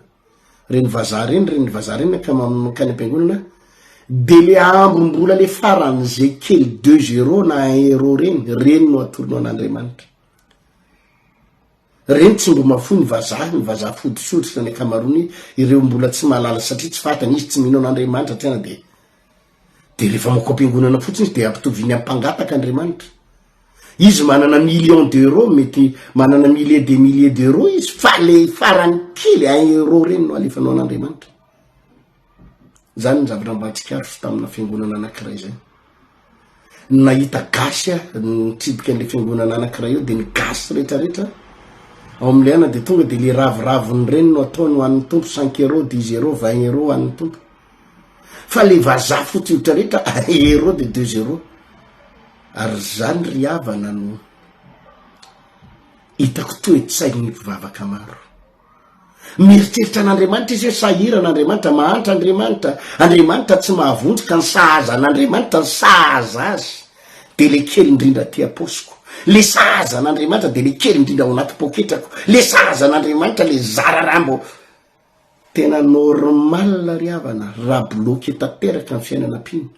reny vazaha reny vazaha reny makany ampiangonana de le ambombola le farany zay kely 2-0 na 1 € reny no atorono an'Andriamanitra reny tsy mbo mafo ny vazaha fodisoditra ny akamarony ireo mbola tsy mahalala satria tsy fatany izy tsy mino an'Andriamanitra tena de rehefa mako ampiangonana fotsiny izy de ampitoviny ampangataka Andriamanitra izy manana million d'euros mety manana milliers de milliers d'euros izy fa le farany kely 1 € reny no alefanao an'Andriamanitra zany ny zavatra mba tsikafo tamina fiangonana anankiray zay nahita gasy nitsidika an'le fiangonana anankiray eo de ny gasy rehetrarehetra ao am'le ana de tonga de le raviraviny reny no ataony ho an'ny tompo 5 € 10 €, 20 € ho an'ny tompo fa le vazaha fotsy rehetrarehetra 1 € de 2 € ary zany ry havana no hitako toe-tsainy mpivavaka maro mieritreritra an'Andriamanitra izy hoe sahira an'Andriamanitra mahantra Andriamanitra tsy mahavonjika ny sahaza an'Andriamanitra ny sahaza azy de le kely indrindra ty aposiko le sahaza an'Andriamanitra de le kely indrindra ao anaty poketrako le sahaza an'Andriamanitra le zara rambo tena normal ry havana raha bloky etateraka ny fiainana pino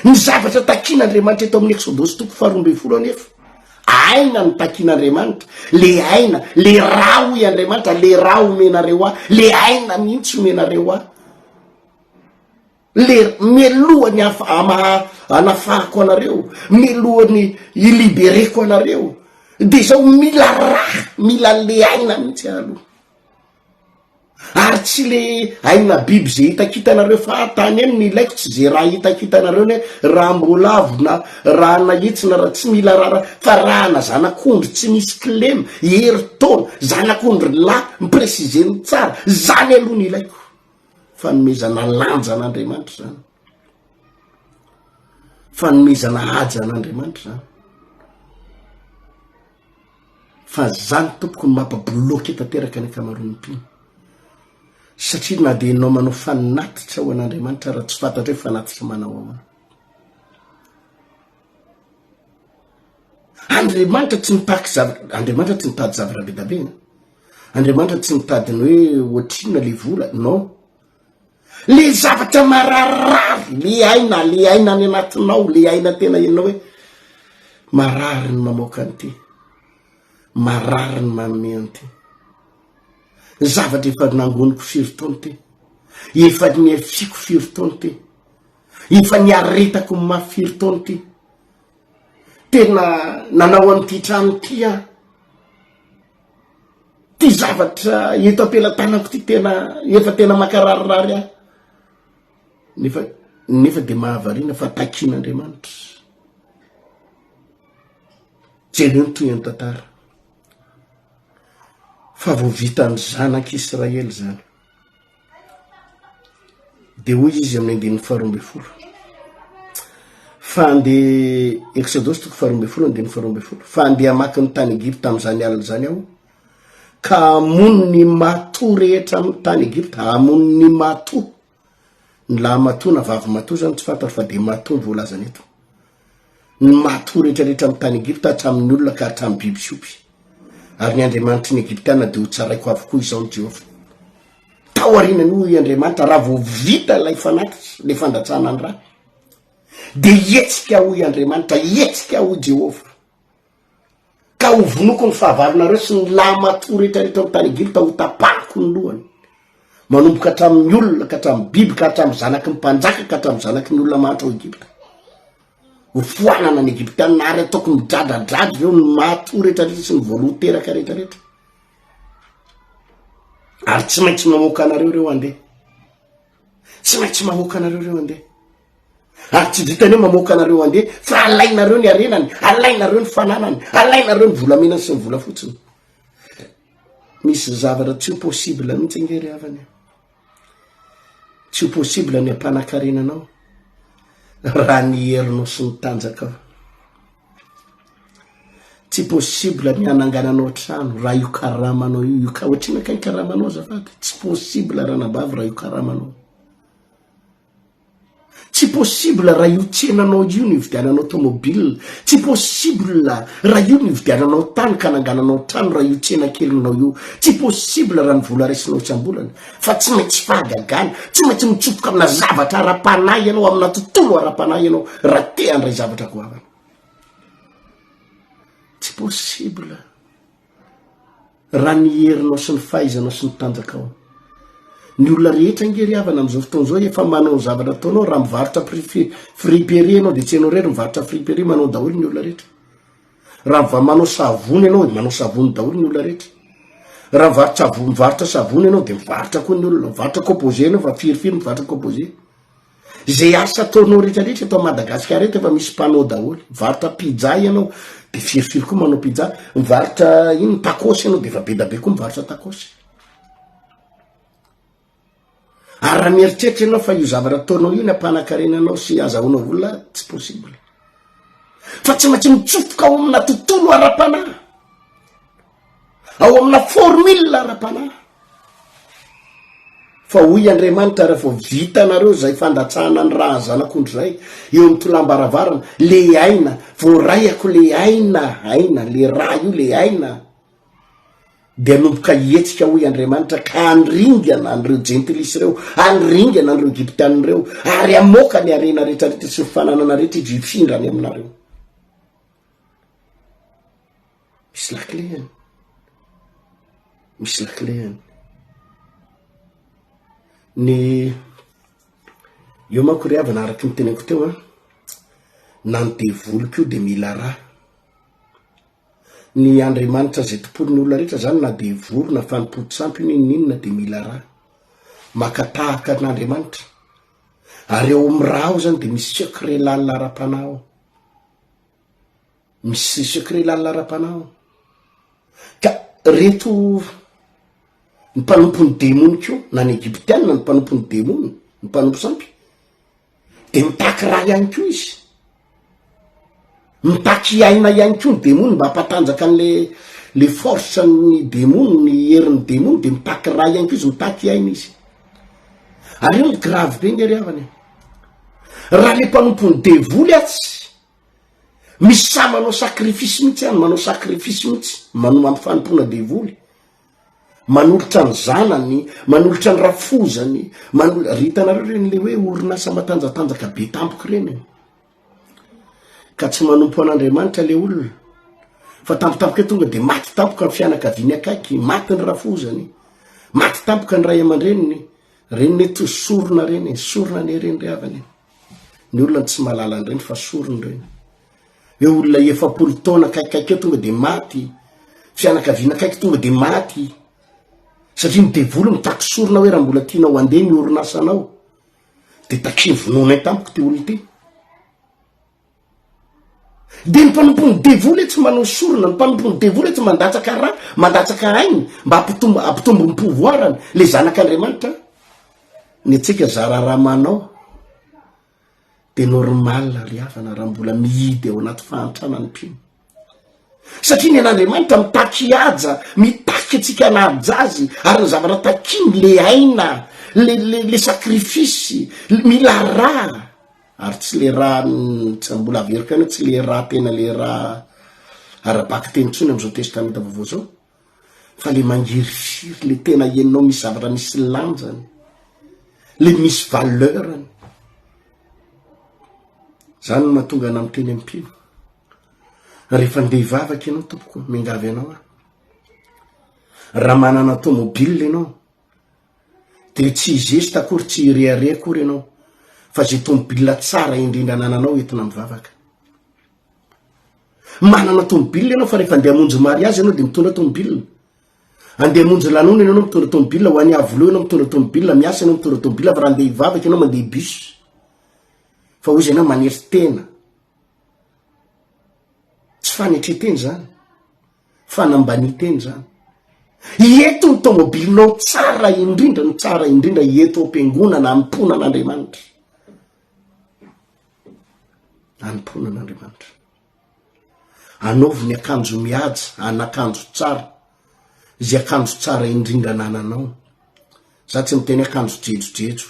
ny zavatra takian'Andriamanitra eto amin'ny Exodosy 12 anefa aina ny takian'Andriamanitra le aina le raha hoy Andriamanitra le raha omenareo aho le aina mihitsy omenareo aho le melohany anafahako anareo melohany ilibereko anareo de zao mila raha mila le aina mihitsy aloha ary tsy le aina biby zay hitakitanareo fa tany eny ny ilaiko tsy zay raha hitakitanareo ny raha mbolavo na raha nahitsina raha tsy mila rara fa raha na zanak'ondry tsy misy klema heritaona zanak'ondry la mipresizeny tsara zany aloha ny ilaiko fanomezana lanja an'Andriamanitra zany fanomezana haja an'Andriamanitra zany fa zany tompoko ny mampabloky tanteraka ny akamaroan'ny mpino satria na de enao manao fanatitra ho an'Andriamanitra raha tsy fantatra hoe fanatitra manao ahoana Andriamanitra tsy mitaky Andriamanitra tsy mitady zavatra be da be Andriamanitra tsy mitady ny hoe oatrina le vola non le zavatra mararary le aina any anatinao le aina tena enao hoe marary ny mamoaka an'ity marary ny manome an'ity zavatra efa nangoniko 5 taona ty efa niafiko 5 taona ty efa niaretako mafy 5 taona ty tena nanao an'ity trano ty ty zavatra eto ampelantanako ty tena efa tena makaраrirary aho nefa de mahavarina fa takian'Andriamanitra jereo ny toy any tantara fa vao vitany zanak'Israely zany de hoy izy amin'ny 12 fa ande Exodosy 12 fa ande amaky ny tany Egypta am'izany alina zany aho ka amono ny mato rehetra amin'ny tany Egypta amono ny mato ny laha mato na vavy mato zany tsy fantaro fa de mato ny voalazany eto ny mato rehetrarehetra amin'ny tany Egypta hatramin'ny olona ka hatramin'ny biby siopy ary ny Andriamanitra ny Egyptiana de ho tsaraiko avokoa izao ny Jehova tao arinany hoy Andriamanitra raha vao vita ilay fanatitra le fandatsahana ny raha de ietsika hoy Andriamanitra ietsika hoy Jehova ka ho vonoko ny fahavalonareo sy ny lamato rehetrarehetra amin'ny tany Egypta ho tapahako ny lohany manomboka hatramin'ny olona ka hatramin'ny biby ka hatramin'ny zanaky ny mpanjaka ka hatramin'ny zanaky ny olona mahantra ao Egypta ho foanana ny Egyptiana na ary ataoko midradradrady reo ny mato rehetrarehetra sy ny voaloha teraka rehetrarehetra ary tsy maintsy mamoaka anareo reo andeha tsy maintsy mamoaka anareo reo andeha ary tsy ditany hoe mamoaka anareo andeha fa alainareo ny arenany alainareo ny fananany alainareo ny volamenany sy ny vola fotsiny misy zavatra tsy possible mihitsy ingery havany tsy possible ny ampanakarenanao raha ny herinao sy ny tanjaka ao tsy possible mianangananao trano raha io karamanao io ohatrina ka ikaramanao zafady tsy possible raha nabavy raha io karamanao tsy possible raha io tsenanao io ny vidiananao tomobile tsy possible raha io ny vidiananao tany ka nangananao trano raha io tsena kelinao io tsy possible raha ny vola raisinao tsambolana fa tsy maintsy fahagagana tsy maintsy mitsofoka amina zavatra ara-panahy ianao amina tontolo ara-panahy ianao raha te andray zavatra goavana tsy possible raha ny herinao sy ny fahaizanao sy ny tanjakao ny olona rehetra ngery havana am'izao fotoan'izao efa manao zavatra ataonao raha mivarotra friperi anao de tsy anao rery mivarotra friperi manao daholo ny olona rehetra raha va manao savony ianao manao savony daholo ny olona rehetra raha mivarotra savony ianao de mivarotra koa ny olona mivarotra composé anao fa firifiry mivarotra composé zay asa ataonao rehetrarehetra atao Madagasikara eto efa misy mpanao daholo mivarotra pizza ianao de firifiry koa manao pizza mivarotra ino takosy ianao de efa be da be koa mivarotra takosy ary raha mieritreritra ianao fa io zavatra ataonao io ny ampanakarenanao sy azahoanao vola tsy possible fa tsy maintsy mitsofoka ao amina tontolo ara-panahy ao amina formule ara-panahy fa hoy Andriamanitra raha vao vitanareo zay fandatsahana ny raha zanak'ondry zay eo amin'ny tolambaravarana le aina voarayako le aina le raha io le aina de anomboka hietsika hoy Andriamanitra ka andringana an'ireo jentilisa ireo andringana an'ireo egyptianina ireo ary amoka ny arena rehetrarehetra sy ny fananana rehetra izy hifindrany aminareo misy laklehany ny eo manko ry avana araky ny teneko teo na ny devoliko io de mila raha ny Andriamanitra zay tompony olona rehetra zany na devoly na fanimpody-tsampy ninona de mila raha makatahaka n'Andriamanitra ary eo amin'ny raha ao zany de misy secret lalina ara-panahy ao misy secret lalina ara-panahy ao ka reto ny mpanompon'ny demony ko na ny egyptianina ny mpanompon'ny demony ny mpanompo sampy de mitaky raha ihany ko izy mitaky aina ihany ko ny demony mba hampatanjaka an'le force ny demony ny herin'ny demony de mitaky raha ihany ko izy mitaky aina izy ary io ny grave be ngery havany raha le mpanompon'ny devoly atsy misy sa manao sakrifisy mihitsy any manao sakrifisy mihitsy manoma amin'ny fanompona devoly manolotra ny zanany manolotra ny rafozany ritanareo reny le hoe orinasa matanjatanjaka be tampoka reny ka tsy manompo an'Andriamanitra le olona fa tampotampoka tonga de maty tampoka ny fianakaviany akaiky maty ny rafozany maty tampoka ny ray aman-dreniny reny to sorona reny sorona ny reny ry havany ny olona tsy malala ny reny fa sorony reny hoe olona efapolo taona kaikaiky eo tonga de maty fianakaviana akaiky tonga de maty satria ny devoly mitaky sorona hoe raha mbola tianao andeha ny orinasanao de takiny vonona tampoka ty olo ty de ny mpanompony devoly tsy manao sorona ny mpanompony devoly tsy mandatsaka raha mandatsaka ainy mba ampitombo ny pouvoirany le zanak'Andriamanitra ny atsika zara raha manao de normal ry havana raha mbola mihidy ao anaty fahantrana ny mpino satria ny an'Andriamanitra mitaky aja mitaky atsika anajazy ary ny zavatra takiny le aina le sakrifisy mila raha ary tsy le raha tsy mbola averika any tsy le raha tena le raha arabaky teny tsony am'izao testamenta vaovao zao fa le mangirifiry le tena ienao misy zavatra misy lanjany le misy valeurany zany no mahatonga ana amin'ny teny ampino rehefa ndeha hivavaka ianao tompoko mingavy anao raha manana tomobile ianao de tsy izesy takory tsy ireare akory ianao fa zay tomobile tsara indrindra nananao entina mivavaka manana tomobile ianao fa rehefa andeha hamonjy mariazy ianao de mitondra tomobile andeha hamonjy lanona ianao mitondra tomobile ho any avy loha ianao mitondra tomobile miasa ianao mitondra tomobile fa raha andeha hivavaka ianao mandeha bus fa hoy izy ianao manery tena tsy fanetreteny zany fanambany-teny zany ieto ny tomobilinao tsara indrindra ieto ampiangonana amponan'Andriamanitra anomponan'andriamanitra, anaovy ny akanjo mihaja anakanjo tsara zay akanjo tsara indrindra nananao. Za tsy miteny akanjo jejojejo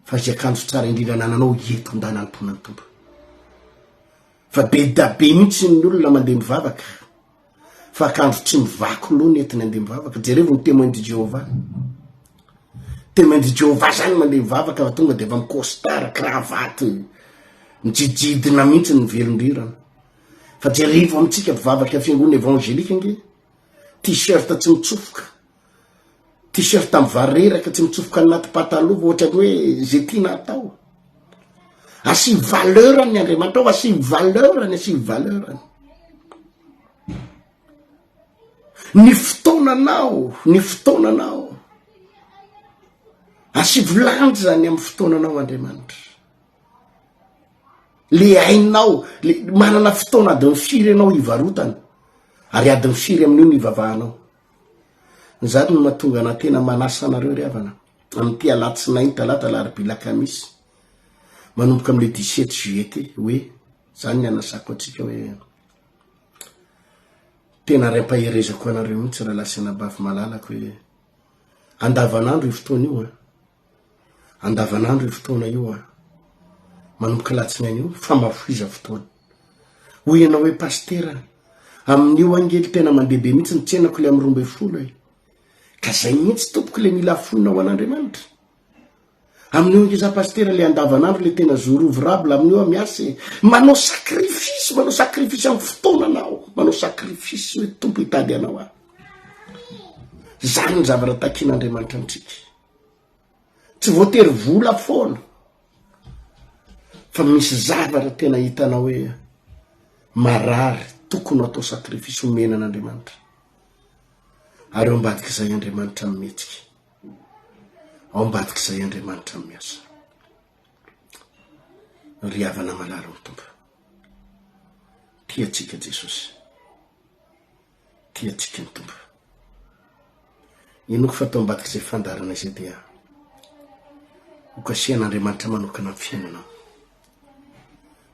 fa zay akanjo tsara indrindra nananao eto nda nanomponany tompo. Fa be da be mihitsy ny olona mandeha mivavaka fa akanjo tsy mivako loha netiny andeha mivavaka. Jerevo ny témoin de Jéhovah, témoin de Jéhovah zany mandeha mivavaka fa tonga de va mikostara cravaty mijidjidina mihitsy ny velondrirana. Fa jerevo amitsika mivavaka fiangonana evangelika nge t-shirt tsy mitsofoka, t-shirt amy vareraka tsy mitsofoka anaty patalova ohatra hoe zay tiana atao. Asivy valeurany Andriamanitra ao, asivy valeurany, asivy valeurany. Ny fotoananao asivy lanjany amy fotoananao Andriamanitra. Le ainao le manana fotoana adiny firy anao ivarotana ary adiny firy amin'io ny ivavahanao. Zany no mahatonga na tena manasa anareo ry havana amty alatsinainy talata larobia lakamisy manomboka amle 17 juillet ty hoe zany ny anasako atsika hoe tena ray ampaherezako anareo mihitsy raha lasa nabavy malalako hoe andavanandro io fotoana io andavanandro io fotoana io manomboka latsinainy io fa mafoiza fotoana hoy ianao hoe pastera amin'io angely tena mandebe mihitsy ny tsenako le amy 12 ka zay mihitsy tompoko le mila fonina ho an'Andriamanitra. Amin'io nge za pastera le andavanandro le tena jour ouvrable amin'io miasy manao sacrifice amy fotoananao, manao sacrifice hoe tompo hitady anao zany ny zavatra takian'Andriamanitra amitsika. Tsy voatery vola foana fa misy zavatra tena hitanao hoe marary tokony atao sacrifice omena an'Andriamanitra. Ary ao ambadika izay Andriamanitra mimetsika, ao ambadika izay Andriamanitra miasa. Ry havana malala ny tompo, tiatsika Jesosy, tiatsika ny tompo. Inoko fa atao ambadika izay fandarana izay dia hokasian'Andriamanitra manokana amin'ny fiainanao.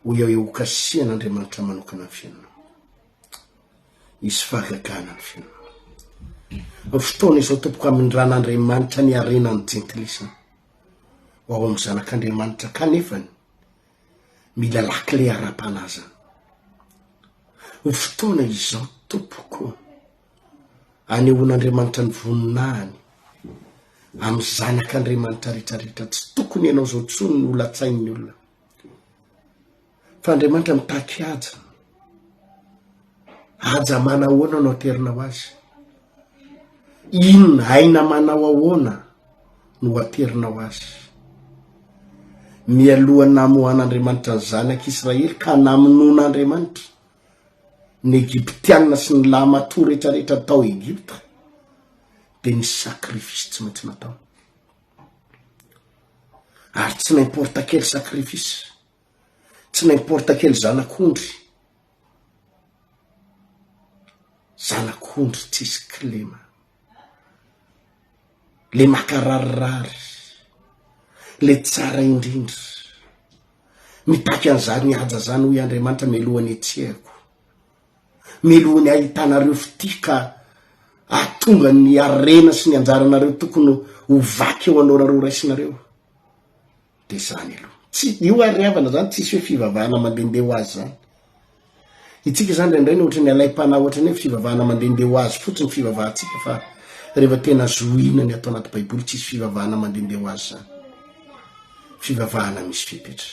Hoy eo hokasian'Andriamanitra manokana amin'ny fiainanao. Isy fahagagana ny fiainanao. Fotoana izao tompoko amin'ny ran'Andriamanitra ny arenany jentilisa ho ao amin'ny zanak'Andriamanitra kanefany mila lakile ara-panaza. Fotoana izao tompoko anehoan'Andriamanitra ny voninahiny amin'ny zanak'Andriamanitra rehetrarehetra. Tsy tokony ianao zao tsony ny olatsain'ny olona fa Andriamanitra mitaky haja mana ahoana no aterinao azy, inona aina manao ahoana no aterinao azy. Mialoha namohan'Andriamanitra ny zanak'Israely ka namonon'Andriamanitra ny Egyptianina sy ny lamatoa rehetrarehetra tao Egypta dia ny sacrifice tsy maintsy natao. Ary tsy n'importe quel sacrifice, tsy n'importe quel zanak'ondry tsisy kilema, le makarirary, le tsara indrindra. Mitaky an'izany haja zany hoy Andriamanitra melohany etsehako, melohany ahitanareo fitika atonga ny arena sy ny anjaranareo tokony ho vaky eo anao raisinareo. De zany aloha tsy io ary havana zany tsisy hoe fivavahana mandendeha ho azy zany. Itsika zany indray ohatra ny alaim-pana ohatra ny hoe fivavahana mandendeha ho azy fotsiny fivavahantsika fa rehefa tena zoina ny atao anaty baiboly tsisy fivavahana mandendeha ho azy zany, fivavahana misy fipetra.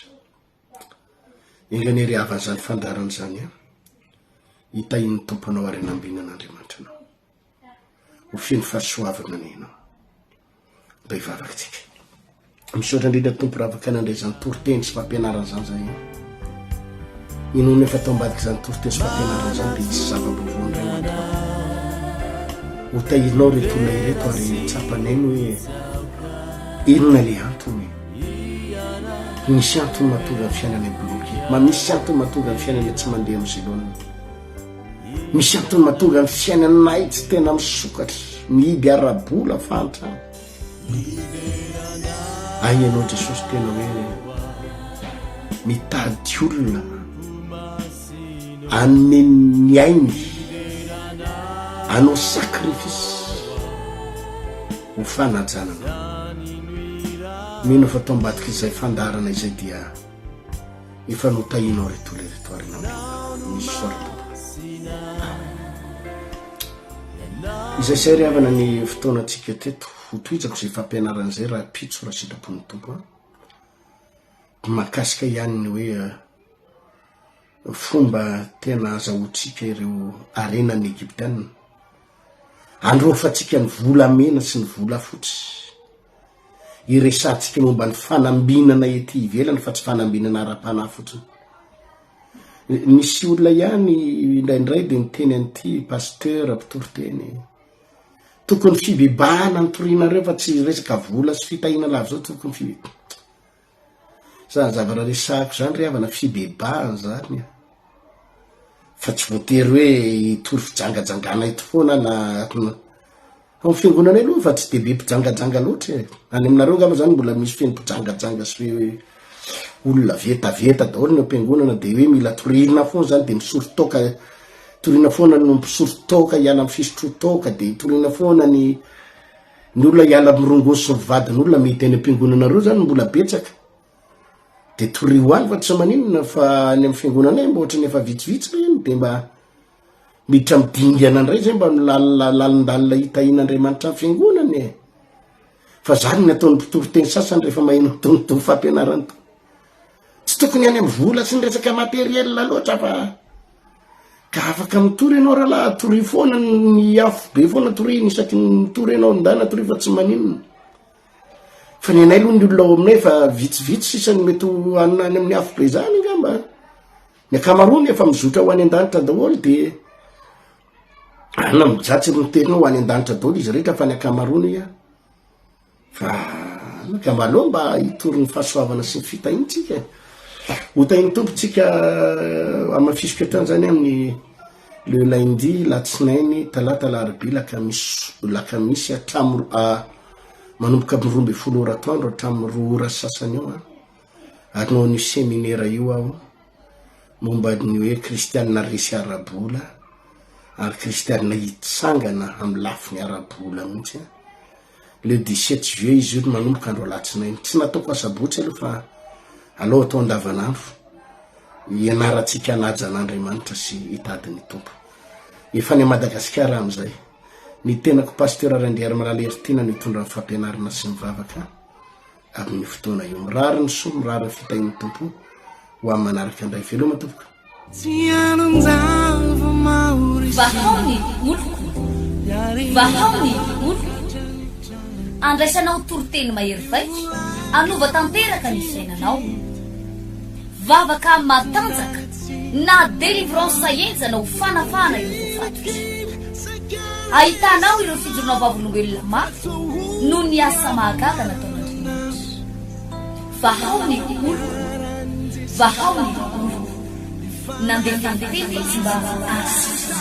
Engany ry havana zany fandarana zany hitahin'ny tomponao ary anambinan'Andriamanitra anao ho feno fahasoavana nenao mba hivavaka tsika. Misaotra indrindra tompo raha afaka nandray zany toroteny sy fampianarana zany zay inona efa atao ambadika zany toroteny sy fampianarana zany dia tsy zava-bavoandray ho tahinao reto olona ireto ary tsapanainy hoe inona le antony. Misy antony mahatonga ny fiainana bloqué, misy antony mahatonga ny fiainana tsy mandeha amin'ny zilonina, misy antony mahatonga ny fiainanay tsy tena misokatra mihidy arabola fantrano. Ay ianao Jesosy tena hoe mitady olona anome ny ainy anao sakrifisy ho fanajanana mino fa tao ambadika izay fandarana izay dia efa notahinao retoleretorina misy soratompo izay say ry havana ny fotoanatsika teto ho toizako zay fampianaran'izay raha pitso raha sitrapony tompo mahakasika ihany ny hoe fomba tena azahotsika ireo arenan'ny Egyptianina androfatsika ny vola mena sy ny vola fotsy iresantsika momba ny fanambinana ety ivelany fa tsy fanambinana ara-panahy fotsiny. Misy olona ihany indraindray dia niteny an'ity pasteur mpitoroteny tokony fibebahana ny torinareo fa tsy resaka vola sy fitahina lava zao tokony fibebahana za zavara resahako zany ry havana fibebahana zany fa tsy voatery hoe tory fijangajangana eto foana na amin'ny fiangonana aloha fa tsy dia be mpijangajanga loatra any aminareo ngamba zany mbola misy feno mpijangajanga sy hoe olona vetaveta daholo ny ampiangonana dia hoe mila torina foana zany dia misorotoka torina foana no misorotoka hiala amin'ny fisotro-toka dia torina foana ny olona hiala mirongosy sy mivadin'olona mety any ampiangonana reo zany mbola betsaka dia torio any fa tsy maninona fa ny amin'ny fiangonana mba ohatra ny efa vitsivitsy reny dia mba miditra midingana indray zay mba lalindalina hitahin'Andriamanitra amin'ny fiangonany fa zany ny ataon'ny mpitoroteny sasany rehefa maheno tonotono fampianarana to tsy tokony any amin'ny vola sy ny resaka materiel loatra fa ka afaka mitory ianao raha laha tory foana ny afo be foana tory isaky mitory ianao ndana tory fa tsy maninona fa ny anay aloha ny olona ao aminay fa vitsivitsy sisany mety any amin'ny afo be zany ngamba ny akamarony efa mizotra ho any an-danitra daholo dia ana mijatsy miteny ho any an-danitra daholo izy rehetra fa ny akamarony fa nakamba aloha mba hitory ny fahasoavana sy ny fitahintsika hotahiny tompotsika amafisika trany zany amin'ny le lundi latsinainy talata larobia lakamisy hatramo manomboka amin'ny 12 ora atoandro hatramin'ny 2 ora sasany eo anao ny seminaire io aho momba ny hoe kristianina resy arabola ary kristianina hitsangana amin'ny lafiny arabola mihitsy le 17 juillet izy io manomboka andro latsinainy tsy nataoko asabotsy aloha fa aloha atao andavanandro ianaratsika anajan'Andriamanitra sy hitadiny tompo efa ny Madagasikara amin'izay ny tenako pasteur Randriary Maraleritina nitondra ny fampianarana sy ny vavaka amin'ny fotoana io mirary ny soa mirary ny fitahin'ny tompo ho amin'ny manaraka indray veloma tompoka vahaony oloko vahaony oloko andraisanao toroteny mahery vaiko anova tanteraka ny fiainanao vavaka matanjaka na délivrance enjana ho fanafana ireo voafatotra ahitanao ireo fijorona vavolombelona mafy no ny asa mahagaga nataon'Andriamanitra vahaony oloko vahaony oloko nandeha tantety tsy mba asitra